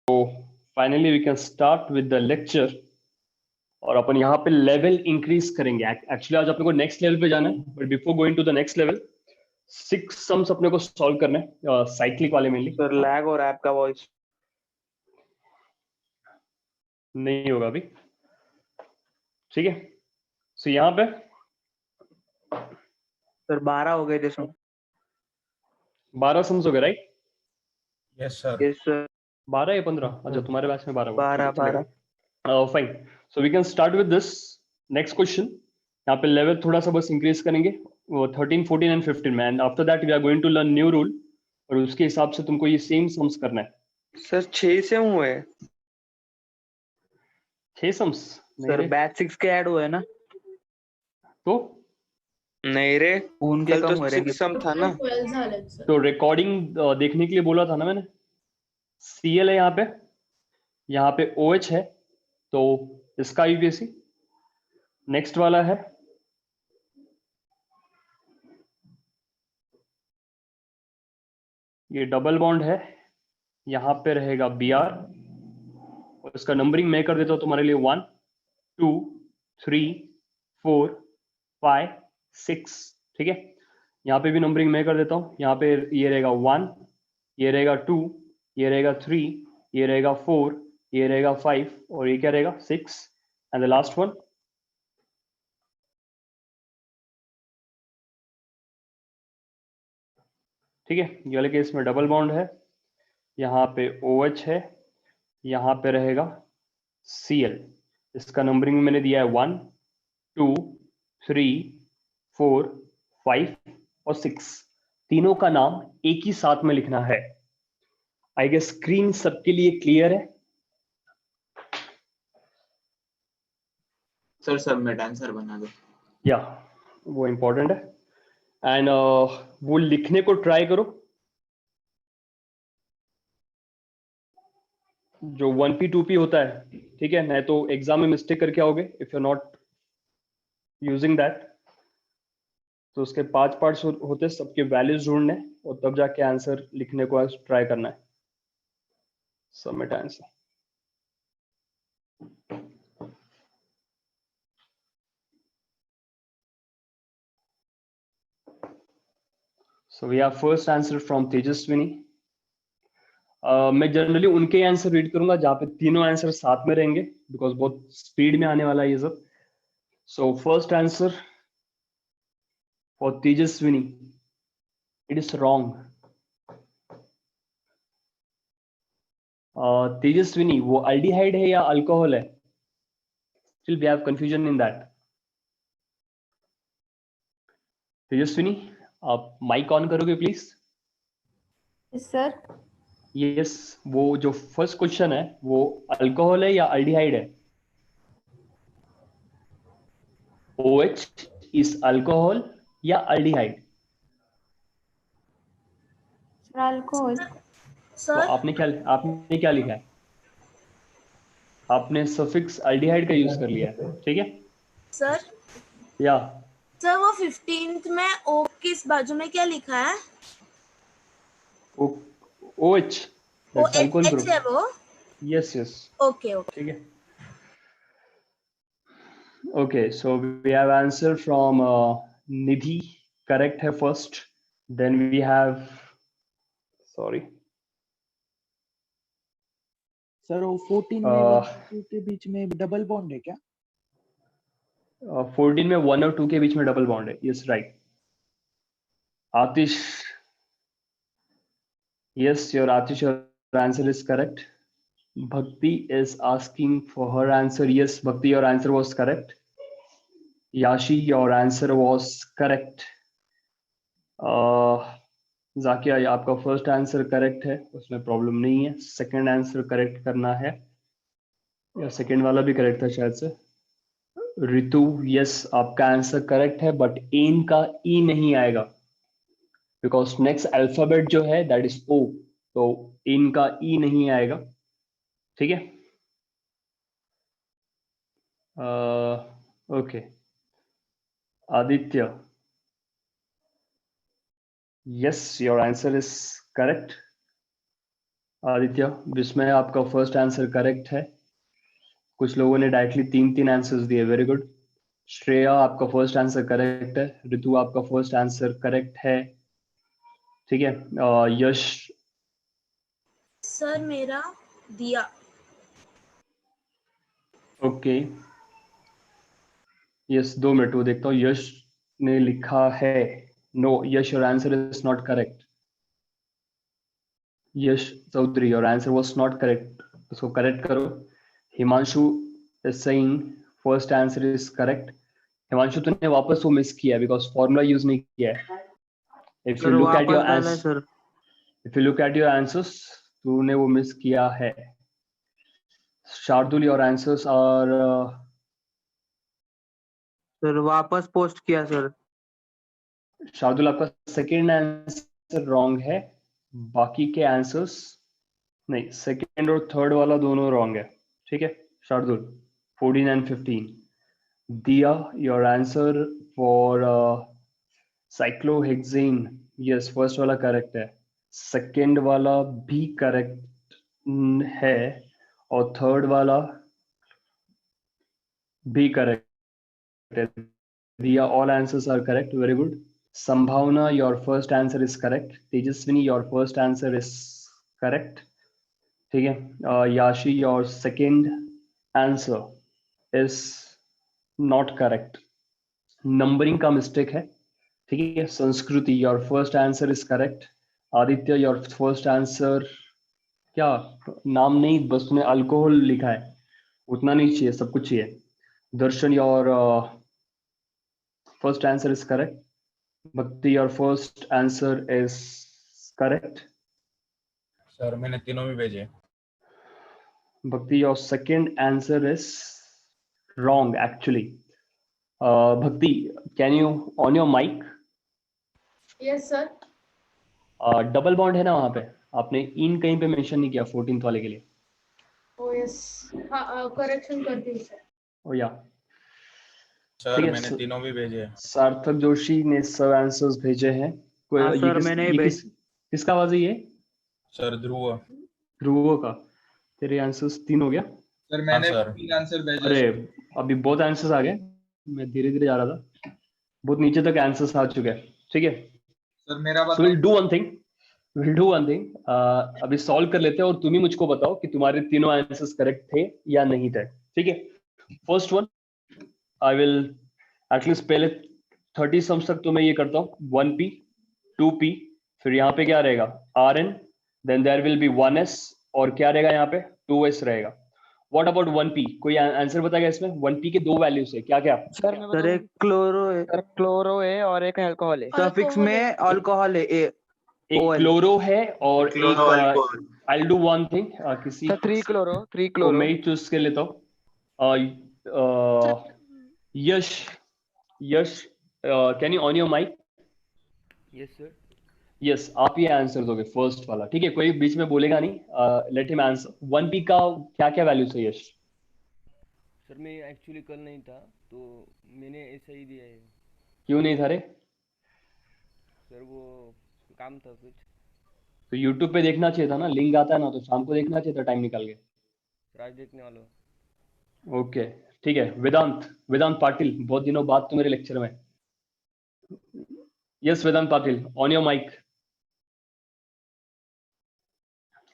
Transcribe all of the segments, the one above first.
तो finally we can start with the lecture और अपन यहाँ पे लेवल इंक्रीज करेंगे। एक्चुअली आज अपने को नेक्स्ट लेवल पे जाना है, but before going to the next level 6 sums अपने को सॉल्व करना है, साइक्लिक वाले मेनली। सर लैग हो रहा है आपका वॉइस। नहीं होगा अभी, ठीक है। सो यहाँ पे सर 12 हो गए थे सर। 12 सम्स हो गए, right? Yes sir. Yes sir. 12 या 15? अच्छा, तुम्हारे बैच में 12 हुआ। 12 fine, so we can start with this next question. यहाँ पे लेवल थोड़ा सा बस इंक्रीज करेंगे, वो 13, 14 एंड 15 में, and after that we are going to learn new rule, और उसके हिसाब से तुमको ये सेम सम्स करना है। सर 6 से हुए। 6 सम्स सर बैच 6 के ऐड हुए ना? तो नहीं रे, उनके कल कम तो हो रहे 6 सम था ना। 12 झाले सर. तो रिकॉर्डिंग देखने के लिए बोला था ना मैंने। CL है यहाँ पे OH है, तो इसका यूपीएससी। नेक्स्ट वाला है ये डबल बॉन्ड है, यहाँ पे रहेगा Br, और इसका नंबरिंग मैं कर देता हूँ तुम्हारे लिए 1 2 3 4 5 6, ठीक है। यहाँ पे भी नंबरिंग मैं कर देता हूँ। यहाँ पे ये रहेगा 1, ये रहेगा 2, ये रहेगा 3, ये रहेगा 4, ये रहेगा 5, और ये क्या रहेगा 6, एंड द लास्ट वन ठीक है। ये वाले केस में डबल बॉन्ड है, यहाँ पे OH है, यहाँ पे रहेगा Cl। इसका नंबरिंग मैंने दिया है 1 2 3 4 5 और 6। तीनों का नाम एक ही साथ में लिखना है। आई गेस स्क्रीन सबके लिए क्लियर है? सर सबमिट आंसर बना दो। या वो इम्पोर्टेंट है, एंड वो लिखने को ट्राई करो। जो 1P 2P होता है, ठीक है, नहीं तो एग्जाम में मिस्टेक करके आओगे if you are not using that. तो उसके 5 पार्ट्स होते हैं, सबके वैल्यूज ढूंढने और तब जाके आंसर लिखने को ट्राई करना है। Submit answer. So we have first answer from Tejaswini. मैं जनरली उनके आंसर रीड करूंगा जहाँ पे तीनों आंसर साथ में रहेंगे, बिकॉज बहुत स्पीड में आने वाला है ये सब। So first answer for Tejaswini, it is wrong. Tejaswini, वो अल्डिहाइड है या अल्कोहल है? Still we have confusion in that. Tejaswini, आप माइक ऑन करोगे प्लीज? सर यस, वो जो फर्स्ट क्वेश्चन है वो अल्कोहल है या अल्डिहाइड है? OH इज अल्कोहल या अल्डिहाइड? अल्कोहल. तो आपने क्या लिखा है? आपने सफिक्स अल्डिहाइड का यूज कर लिया है, ठीक है। सर या सर वो 15th में ओ किस बाजू में क्या लिखा है? OH, oh that's alcohol H group. है वो? Yes yes, okay okay. ठीक है। Okay, so we have answer from Nidhi, correct है first. Then we have, sorry sir वो 14 में 1 2 के बीच में डबल बॉन्ड है क्या? 14 में 1 और 2 के बीच में डबल बॉन्ड है, yes right. Atish, yes, your Atish, your answer is correct. Bhakti is asking for her answer. Yes, Bhakti, your answer was correct. Yashi, your answer was correct. Zakia, आपका first answer correct है, उसमें problem नहीं है। Second answer correct करना है, या second वाला भी करेक्ट था शायद से। रितु, यस, आपका आंसर करेक्ट है, बट एन का ई नहीं आएगा, बिकॉज नेक्स्ट अल्फाबेट जो है दैट इज O, तो इनका ई नहीं आएगा, ठीक है। Okay, Aditya, yes, your answer is correct. Aditya, जिसमें आपका फर्स्ट आंसर करेक्ट है। कुछ लोगों ने डायरेक्टली 3 आंसर्स दिए, वेरी गुड। श्रेया, आपका फर्स्ट आंसर करेक्ट है। ऋतु, आपका फर्स्ट आंसर करेक्ट है। ठीक है, यश, सर मेरा दिया। ओके, यस, 2 मिनट वो देखता हूँ। यश ने लिखा है no, Yash your answer is not correct. Yash Chaudhary, your answer was not correct, उसको करेक्ट करो। Himanshu is saying first answer is correct. Himanshu, तूने वापस वो मिस किया बिकॉज फॉर्मूला यूज नहीं किया है। If you sir look at your वापस डाला है answer, sir. If you look at your answers, तूने वो मिस किया है। Shardul, your answers are sir वापस पोस्ट किया सर। शार्दुल, आपका सेकेंड आंसर रॉन्ग है। बाकी के आंसर्स नहीं, सेकेंड और थर्ड वाला दोनों रॉन्ग है। ठीक है शार्दुल, 14 and 15। दिया, your answer for cyclohexane, yes, first वाला करेक्ट है। सेकेंड वाला भी करेक्ट है और थर्ड वाला भी करेक्ट है। Diya, all answers are correct, very good. Sambhavna, your first answer is correct. Tejaswini, your first answer is correct. ठीक है, Yashi, your second answer is not correct, numbering का मिस्टेक है। ठीक है, Sanskriti, your first answer is correct. Aditya, your first answer, क्या नाम नहीं, बस तुमने अल्कोहल लिखा है, उतना नहीं चाहिए, सब कुछ चाहिए। Darshan, your first answer is correct. Bhakti, your first answer is correct. Sir मैंने तीनों भी भेजे। Bhakti, your second answer is wrong actually. Bhakti, can you on your mic? Yes, sir. Double bond है ना वहां पे, आपने इन कहीं पे मेंशन नहीं किया 14th वाले के लिए। Oh, yes. हाँ, correction कर दी sir. ओ या, सर ठीक है, मैंने तीनों भी भेजे। सार्थक जोशी ने सब आंसर्स भेजे हैं। कोई हाँ, ये सर, मैंने ही किसका आवाज है ये? सर ध्रुव। ध्रुव का। तेरे आंसर्स 3 हो गया। सर मैंने 3 आंसर भेजे। अरे अभी बहुत आंसर्स आ गए, मैं धीरे धीरे जा रहा था, बहुत नीचे तक आंसर्स आ चुके हैं। ठीक है, सर मेरा so we'll do one thing, अभी सॉल्व कर लेते हैं और तुम ही मुझको बताओ कि तुम्हारे तीनों आंसर्स करेक्ट थे या नहीं थे। ठीक है, first one, I will at least पहले 30 सम्स तक तो मैं ये करता हूँ, 1p 2p, फिर यहाँ पे क्या रहेगा rn, then there will be 1s, और क्या रहेगा यहाँ पे 2s रहेगा। What about 1p? कोई आंसर बताएगा इसमें? 1p के 2 वैल्यूज है, क्या क्या? सर एक क्लोरो है। क्लोरो है और एक अल्कोहल है। सफिक्स में अल्कोहल है। एक OL। क्लोरो है और क्लोरो एक alcohol. I do one thing, किसी सर 3 तो क्लोरो। मैं ही चूज कर लेता हूँ। Yash, Yash, can you on your mic? Yes sir. Yes, आप ये आंसर दोगे फर्स्ट वाला, ठीक है, कोई बीच में बोलेगा नहीं। Let him answer. 1p का क्या क्या वैल्यू है यश? सर मैं एक्चुअली कल नहीं था तो मैंने ऐसा ही दिया है। क्यों नहीं था रे? सर वो काम था कुछ। तो YouTube पे देखना चाहिए था ना, लिंक आता है ना, तो शाम को देखना चाहिए था टाइम निकाल के। सर आज देखने वाला हूँ। ओके, ठीक है। वेदांत, वेदांत पाटिल, बहुत दिनों बाद तो मेरे लेक्चर में। Yes Vedant Patil, on your mic,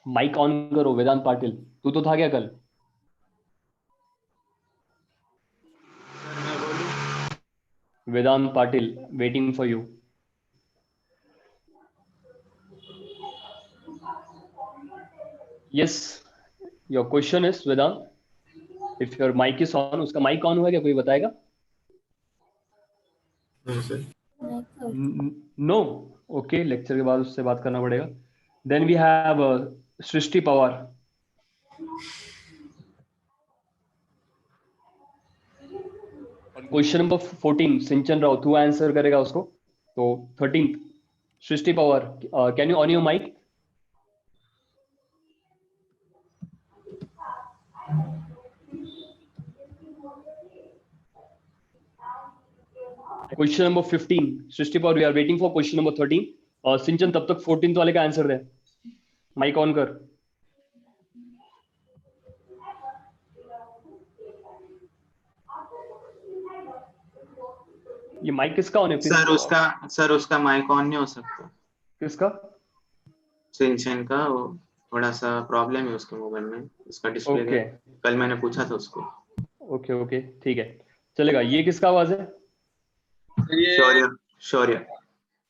mic on करो वेदांत पाटिल। तू तो था क्या कल? Vedant Patil, waiting for you. Yes, your question is Vedant, if your mic is on. उसका माइक ऑन हुआ क्या, कोई बताएगा? नो, ओके, लेक्चर के बाद उससे बात करना पड़ेगा। Then we have Srishti Pawar. Question number 14 Sinchan Rao, तू आंसर करेगा उसको। तो 13 Srishti Pawar, can you on your mic? Question number 15 Srishti Pawar, we are waiting for question number 13। Sinchan तब तक 14th वाले का आंसर दे, माइक ऑन कर। ये माइक किसका ऑन है? सर उसका माइक ऑन नहीं हो सकता। किसका? सिंचन का, वो थोड़ा सा प्रॉब्लम है उसके मोबाइल में, उसका डिस्प्ले ओके कल मैंने पूछा था उसको। ओके ओके ठीक है, चलेगा। ये किसका आवाज है? सर ये शौर्य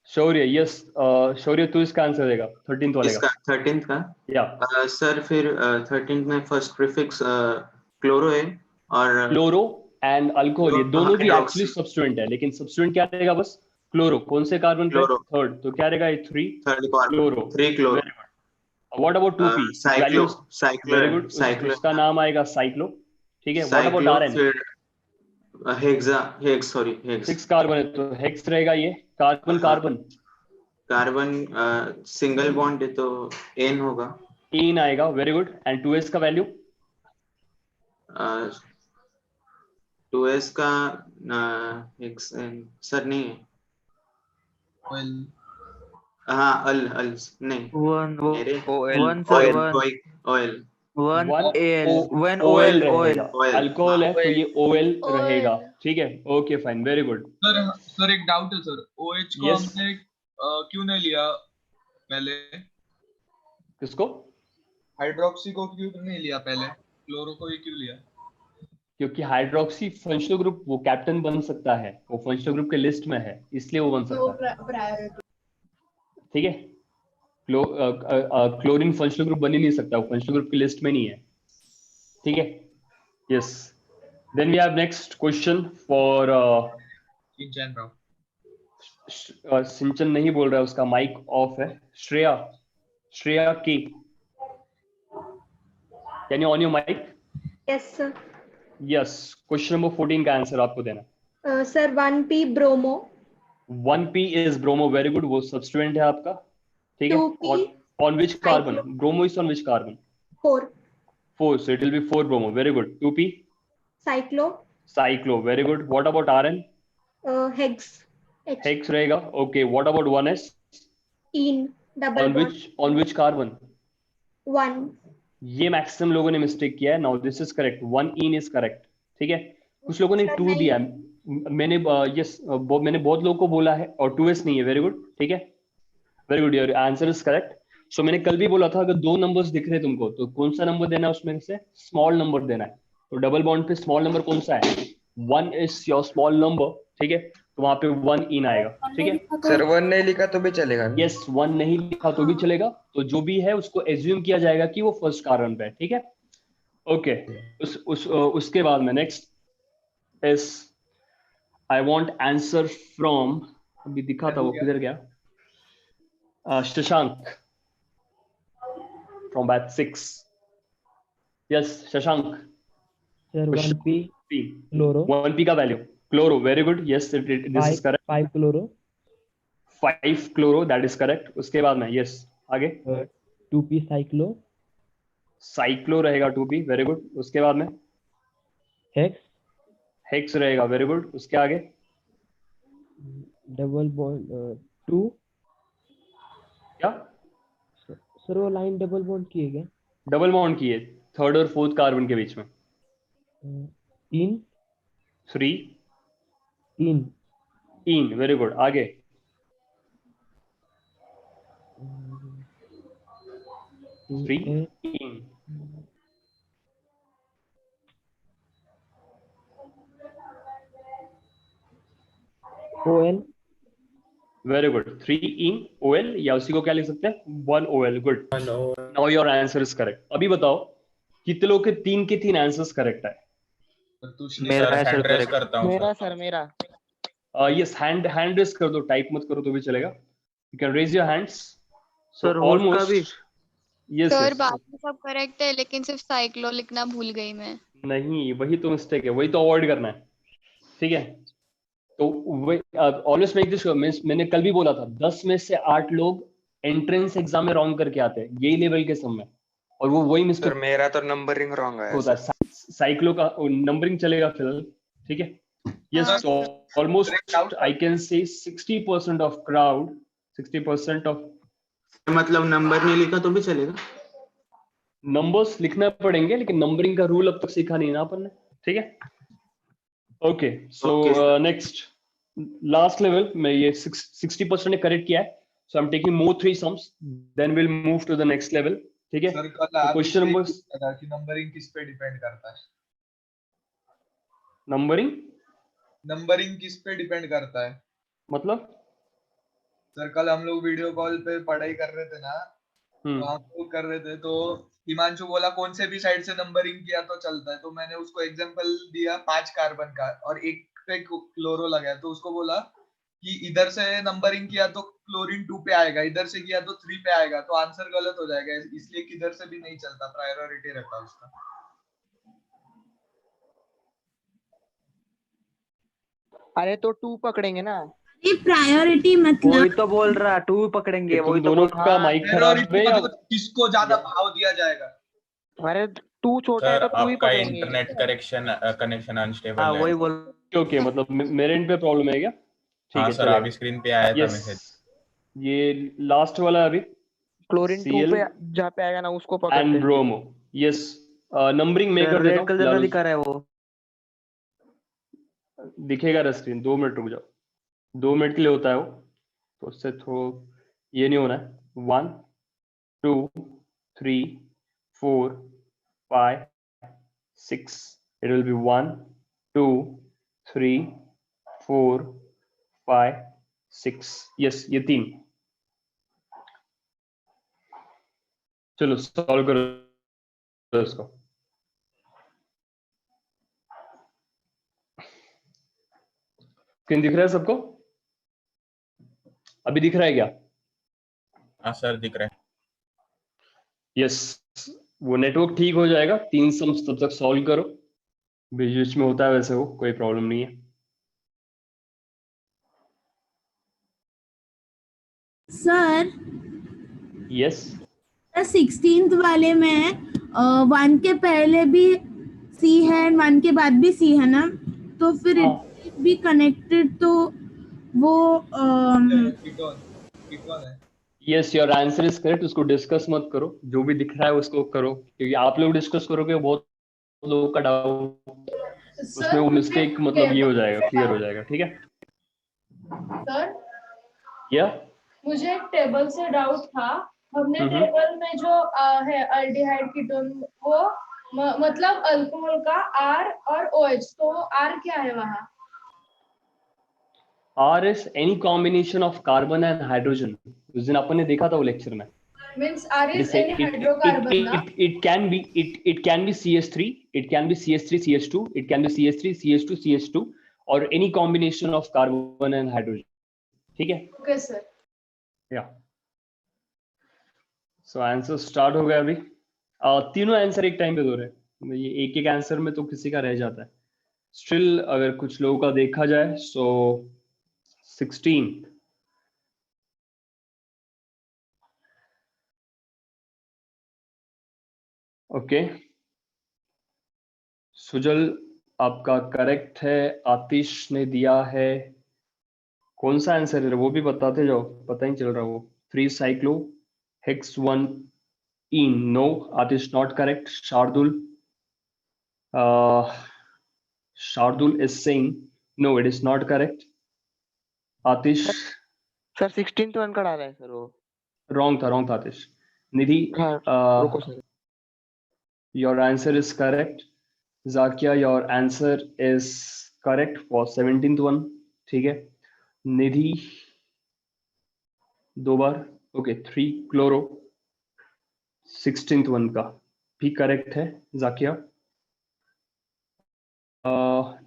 शौर्य। यस शौर्य, तू इसका आंसर देगा 13th वाले इसका का। 13th का। या सर फिर 13th में फर्स्ट प्रीफिक्स क्लोरो है और क्लोरो एंड अल्कोहल, ये दोनों भी हाइड्रोक्सी। एक्चुअली सब्स्टिट्यूएंट है, लेकिन सब्स्टिट्यूएंट क्या रहेगा? बस क्लोरो। कौन से कार्बन पे? क्लोरो थर्ड, तो क्या रहेगा? 3 third carbon, chloro. 3 chloro. Very good. What about 2p? Cyclo value very good, उसका नाम आएगा साइक्लो। ठीक है, व्हाट अबाउट साइक्लो आरएन? फिर हेक्स 6 कार्बन है तो हेक्स रहेगा। ये carbon carbon carbon single bond है तो एन होगा। इन आएगा। Very good. एंड 2s का वैल्यू? 2s का हेक्स सर नहीं है। ऑयल। हाँ अल नहीं one oil sir, oil one one L, one O L O L रहेगा। oil, अल्कोहल है तो ये ओएल Oil. रहेगा। ठीक है, okay fine, very good. Sir एक डाउट है सर, OH को Yes. हमने क्यों नहीं लिया पहले? किसको? हाइड्रोक्सी को क्यों नहीं लिया पहले, क्लोरो को ही क्यों लिया? क्योंकि हाइड्रोक्सी फंक्शनल ग्रुप वो कैप्टन बन सकता है, वो फंक्शनल ग्रुप के लिस्ट में है, इसलिए वो बन तो सकता है। प्रायोरिटी। ठीक है, क्लोरीन फंक्शनल ग्रुप बन ही नहीं सकता, वो फंक्शनल ग्रुप की लिस्ट में नहीं है। ठीक है, yes. Then we have next question for Sinchan Rao. Sinchan नहीं बोल रहा है, उसका माइक ऑफ है। Shreya K, can you on your mic? Yes sir. Yes, question number 14 का आंसर आपको देना। Sir 1p bromo. 1p is bromo, very good, वो सब्स्टिट्यूएंट है आपका। ठीक है, 2p on which carbon? Bromo is on which carbon? 4 4, so it will be 4 bromo. Very good. 2p? cyclo Cyclo, very good. What about Rn? hex H Hex रहेगा. Okay, what about 1s? In double On bond which carbon? 1 ये maximum लोगों ने mistake किया है. Now this is correct. 1 in is correct. ठीक है, कुछ लोगों ने 2 दिया. मैंने मैंने बहुत लोगों को बोला है, और 2s नहीं है. Very good. ठीक है, very good, your answer is correct. So मैंने कल भी बोला था, अगर 2 नंबर्स दिख रहे तुमको तो कौन सा नंबर देना है? उसमें से स्मॉल नंबर देना है. तो डबल बॉन्ड पे स्मॉल नंबर कौन सा है? 1 इज योर स्मॉल नंबर. ठीक है, तो वहां पे 1 इन आएगा. ठीक है सर 1 नहीं लिखा तो भी चलेगा? यस, 1 नहीं लिखा तो भी चलेगा. तो जो भी है उसको एज्यूम किया जाएगा कि वो फर्स्ट कार्बन पे है. ठीक है, ओके. उसके बाद में next is I want answer from, अभी दिखा था वो किधर गया? Shashank from batch 6. Yes, Shashank. Sir, 1p P. chloro. 1p का value chloro. Very good. Yes, this is correct. 5 chloro. 5 chloro, that is correct. उसके बाद में yes, आगे 2p cyclo. साइक्लो रहेगा 2p. Very good. उसके बाद में Hex. हेक्स रहेगा. Very good. उसके आगे Double bond 2. क्या? सर वो लाइन डबल बॉन्ड की है क्या? डबल बॉन्ड की है, थर्ड और फोर्थ कार्बन के बीच में. इन 3 इन इन. Very good. आगे 3 इन. OL. Very good. 3 इन OL, या उसी को क्या लिख सकते हैं? 1 OL. Good. Now your answer is correct. अभी बताओ कितने लोग के 3 के 3 आंसर्स करेक्ट है? मेरा है सर correct. करता हूँ मेरा सर मेरा यस, हैंड रेज कर दो, टाइप मत करो तो भी चलेगा. You can raise your hands. Sir host का भी. यस सर बाकी सब करेक्ट है, लेकिन सिर्फ साइक्लो लिखना भूल गई मैं. नहीं, वही तो मिस्टेक है, वही तो अवॉइड करना है. ठीक है, तो ऑलवेज मेक दिस. मैंने कल भी बोला था 10 में से 8 लोग एंट्रेंस एग्जाम में रॉन्ग करके आते हैं, यही लेवल के सब में, और वो वही मिस्टेक. सर मेरा तो नंबरिंग रॉन्ग है. होता है. साइक्लो का नंबरिंग चलेगा फिलहाल. ठीक है, yes. Almost I can say 60% of crowd, 60% of. मतलब नंबर नहीं लिखा तो भी चलेगा? नंबर्स लिखना पड़ेंगे, लेकिन नंबरिंग का रूल अब तक सीखा नहीं ना अपन ने. ठीक है, okay. So next last level में ये 60% ने करेक्ट किया है, so I am taking more 3 sums, then will move to the next level, ठीक है? सर कल तो आप क्वेश्चन नंबर कि नंबरिंग किस पे डिपेंड करता है? नंबरिंग किस पे डिपेंड करता है? मतलब? सर कल हम लोग वीडियो कॉल पे पढ़ाई कर रहे थे ना, तो हम लोग कर रहे थे, तो हिमांशु बोला कौन से भी साइड से नंबरिंग किया तो चलता है, तो मैंने उसको एग्जांपल दिया 5 कार्बन का और एक पे क्लोरो लगाया, तो उसको बोला कि इधर से नंबरिंग किया तो क्लोरीन 2 पे आएगा, इधर से किया तो 3 पे आएगा, तो आंसर गलत हो जाएगा, इसलिए किधर से भी नहीं चलता, प्रायोरिटी रहता उसका। अरे तो 2 पकड़ेंगे ना, ये प्रायोरिटी वही मतलब तो बोल रहा 2 पकड़ेंगे, तुम वही तो दोनों बोल का माइक खराब है प्रायोरिटी या? मतलब किसको ज्यादा भाव दिया जाएगा? अरे 2 छोटा है सर तो 2 ही आपका पकड़ेंगे। इंटरनेट कनेक्शन अनस्टेबल हाँ है। वही बोल। ओके, मतलब मेरे एंड पे प्रॉब्लम है क्या? ठीक हाँ है, सर, चलेगा। अभी स्क्रीन पे आया था यस, मैसेज। ये लास्ट वाला अभी क्लोरीन 2 Cl पे जहाँ पे आएगा ना उसको पकड़ते एंड हैं। ब्रोमो। यस, नंबरिंग मैं कर देता रेड हूँ कलर का फिलहाल। दिखा रहा है वो। दिखेगा ना स्क्रीन, 2 मिनट रुक जाओ, 2 मिनट के लिए होता है वो, तो उससे थोड़ा ये नहीं होना है। 1 2 3 4 5 6, it will be 1 2 3 4 5 6, यस ये 3। चलो सॉल्व करो इसको। स्क्रीन दिख रहा है सबको? अभी दिख रहा है क्या? हाँ सर, दिख रहा है। यस, वो नेटवर्क ठीक हो जाएगा, 3 सम्स तब तक सॉल्व करो, बीच बीच में होता है वैसे, वो कोई प्रॉब्लम नहीं है। सर यस, 16th वाले में 1 के पहले भी सी है एंड 1 के बाद भी सी है ना, तो फिर हाँ। इट बी कनेक्टेड, तो वो कीटोन है। Yes, your answer is correct. उसको डिस्कस मत करो, जो भी दिख रहा है उसको करो, क्योंकि आप लोग डिस्कस करोगे बहुत लोगों का डाउट उसमें, वो मिस्टेक मतलब ये हो जाएगा, क्लियर हो जाएगा, ठीक है? सर या मुझे एक टेबल से डाउट था, हमने टेबल में जो है अल्डिहाइड कीटोन, वो मतलब अल्कोहल का R और OH, तो R क्या है वहाँ? R is any combination of carbon and hydrogen। उस दिन अपन ने देखा था वो लेक्चर में। Means R is Listen, any hydrocarbon ना? it can be CH3, it can be CH3 CH2, it can be CH3 CH2 CH2, or any combination of carbon and hydrogen, ठीक है? Okay sir. या so answer start हो गया अभी। तीनों answer एक time पे दो रहे, ये एक एक आंसर में तो किसी का रह जाता है। स्टिल अगर कुछ लोगों का देखा जाए, सो 16 ओके। सुजल आपका करेक्ट है, आतिश ने दिया है, कौन सा आंसर है वो भी बताते जाओ, पता ही चल रहा वो। 3 cyclo hex 1 ene, no, Atish not correct. Shardul is saying no, it is not correct. Atish sir 16th one का डाला है सर वो। रॉन्ग था आतिश। निधि, रुको sir. Your answer is correct. Zakia, your answer is correct for 17th one, ठीक है। निधि 2 बार, ओके। 3 क्लोरो 16th वन का भी करेक्ट है। जाकिया,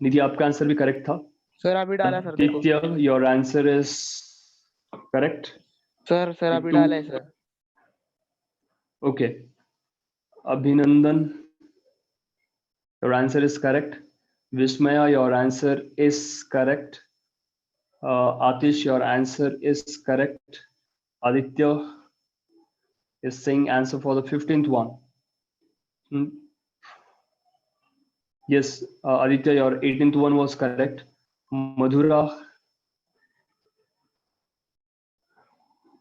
निधि आपका आंसर भी करेक्ट था। सर अभी डाला सर, देखो Aditya, your answer is correct. Sir अभी डाला है सर। ओके, अभिनंदन, your answer is correct. Vismaya, your answer is correct. Atish, your answer is correct. Aditya is saying answer for the 15th one. Yes, Aditya, your 18th one was correct.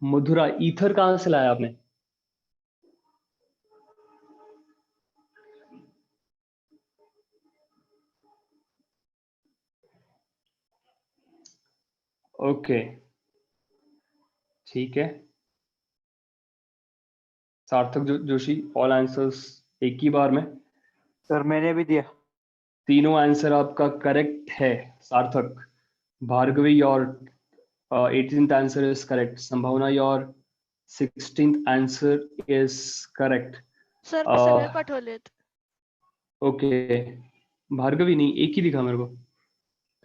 Mathura ether कहाँ से लाया आपने? Okay, ठीक है। सार्थक Joshi, all answers एक ही बार में। Sir मैंने भी दिया। तीनों आंसर आपका करेक्ट है Sarthak. Bhargavi, your 18th answer is correct. Sambhavna, your 16th answer is correct. Sir मी सगळे पाठवलेत। ओके, भार्गवी नहीं, एक ही दिखा मेरे को।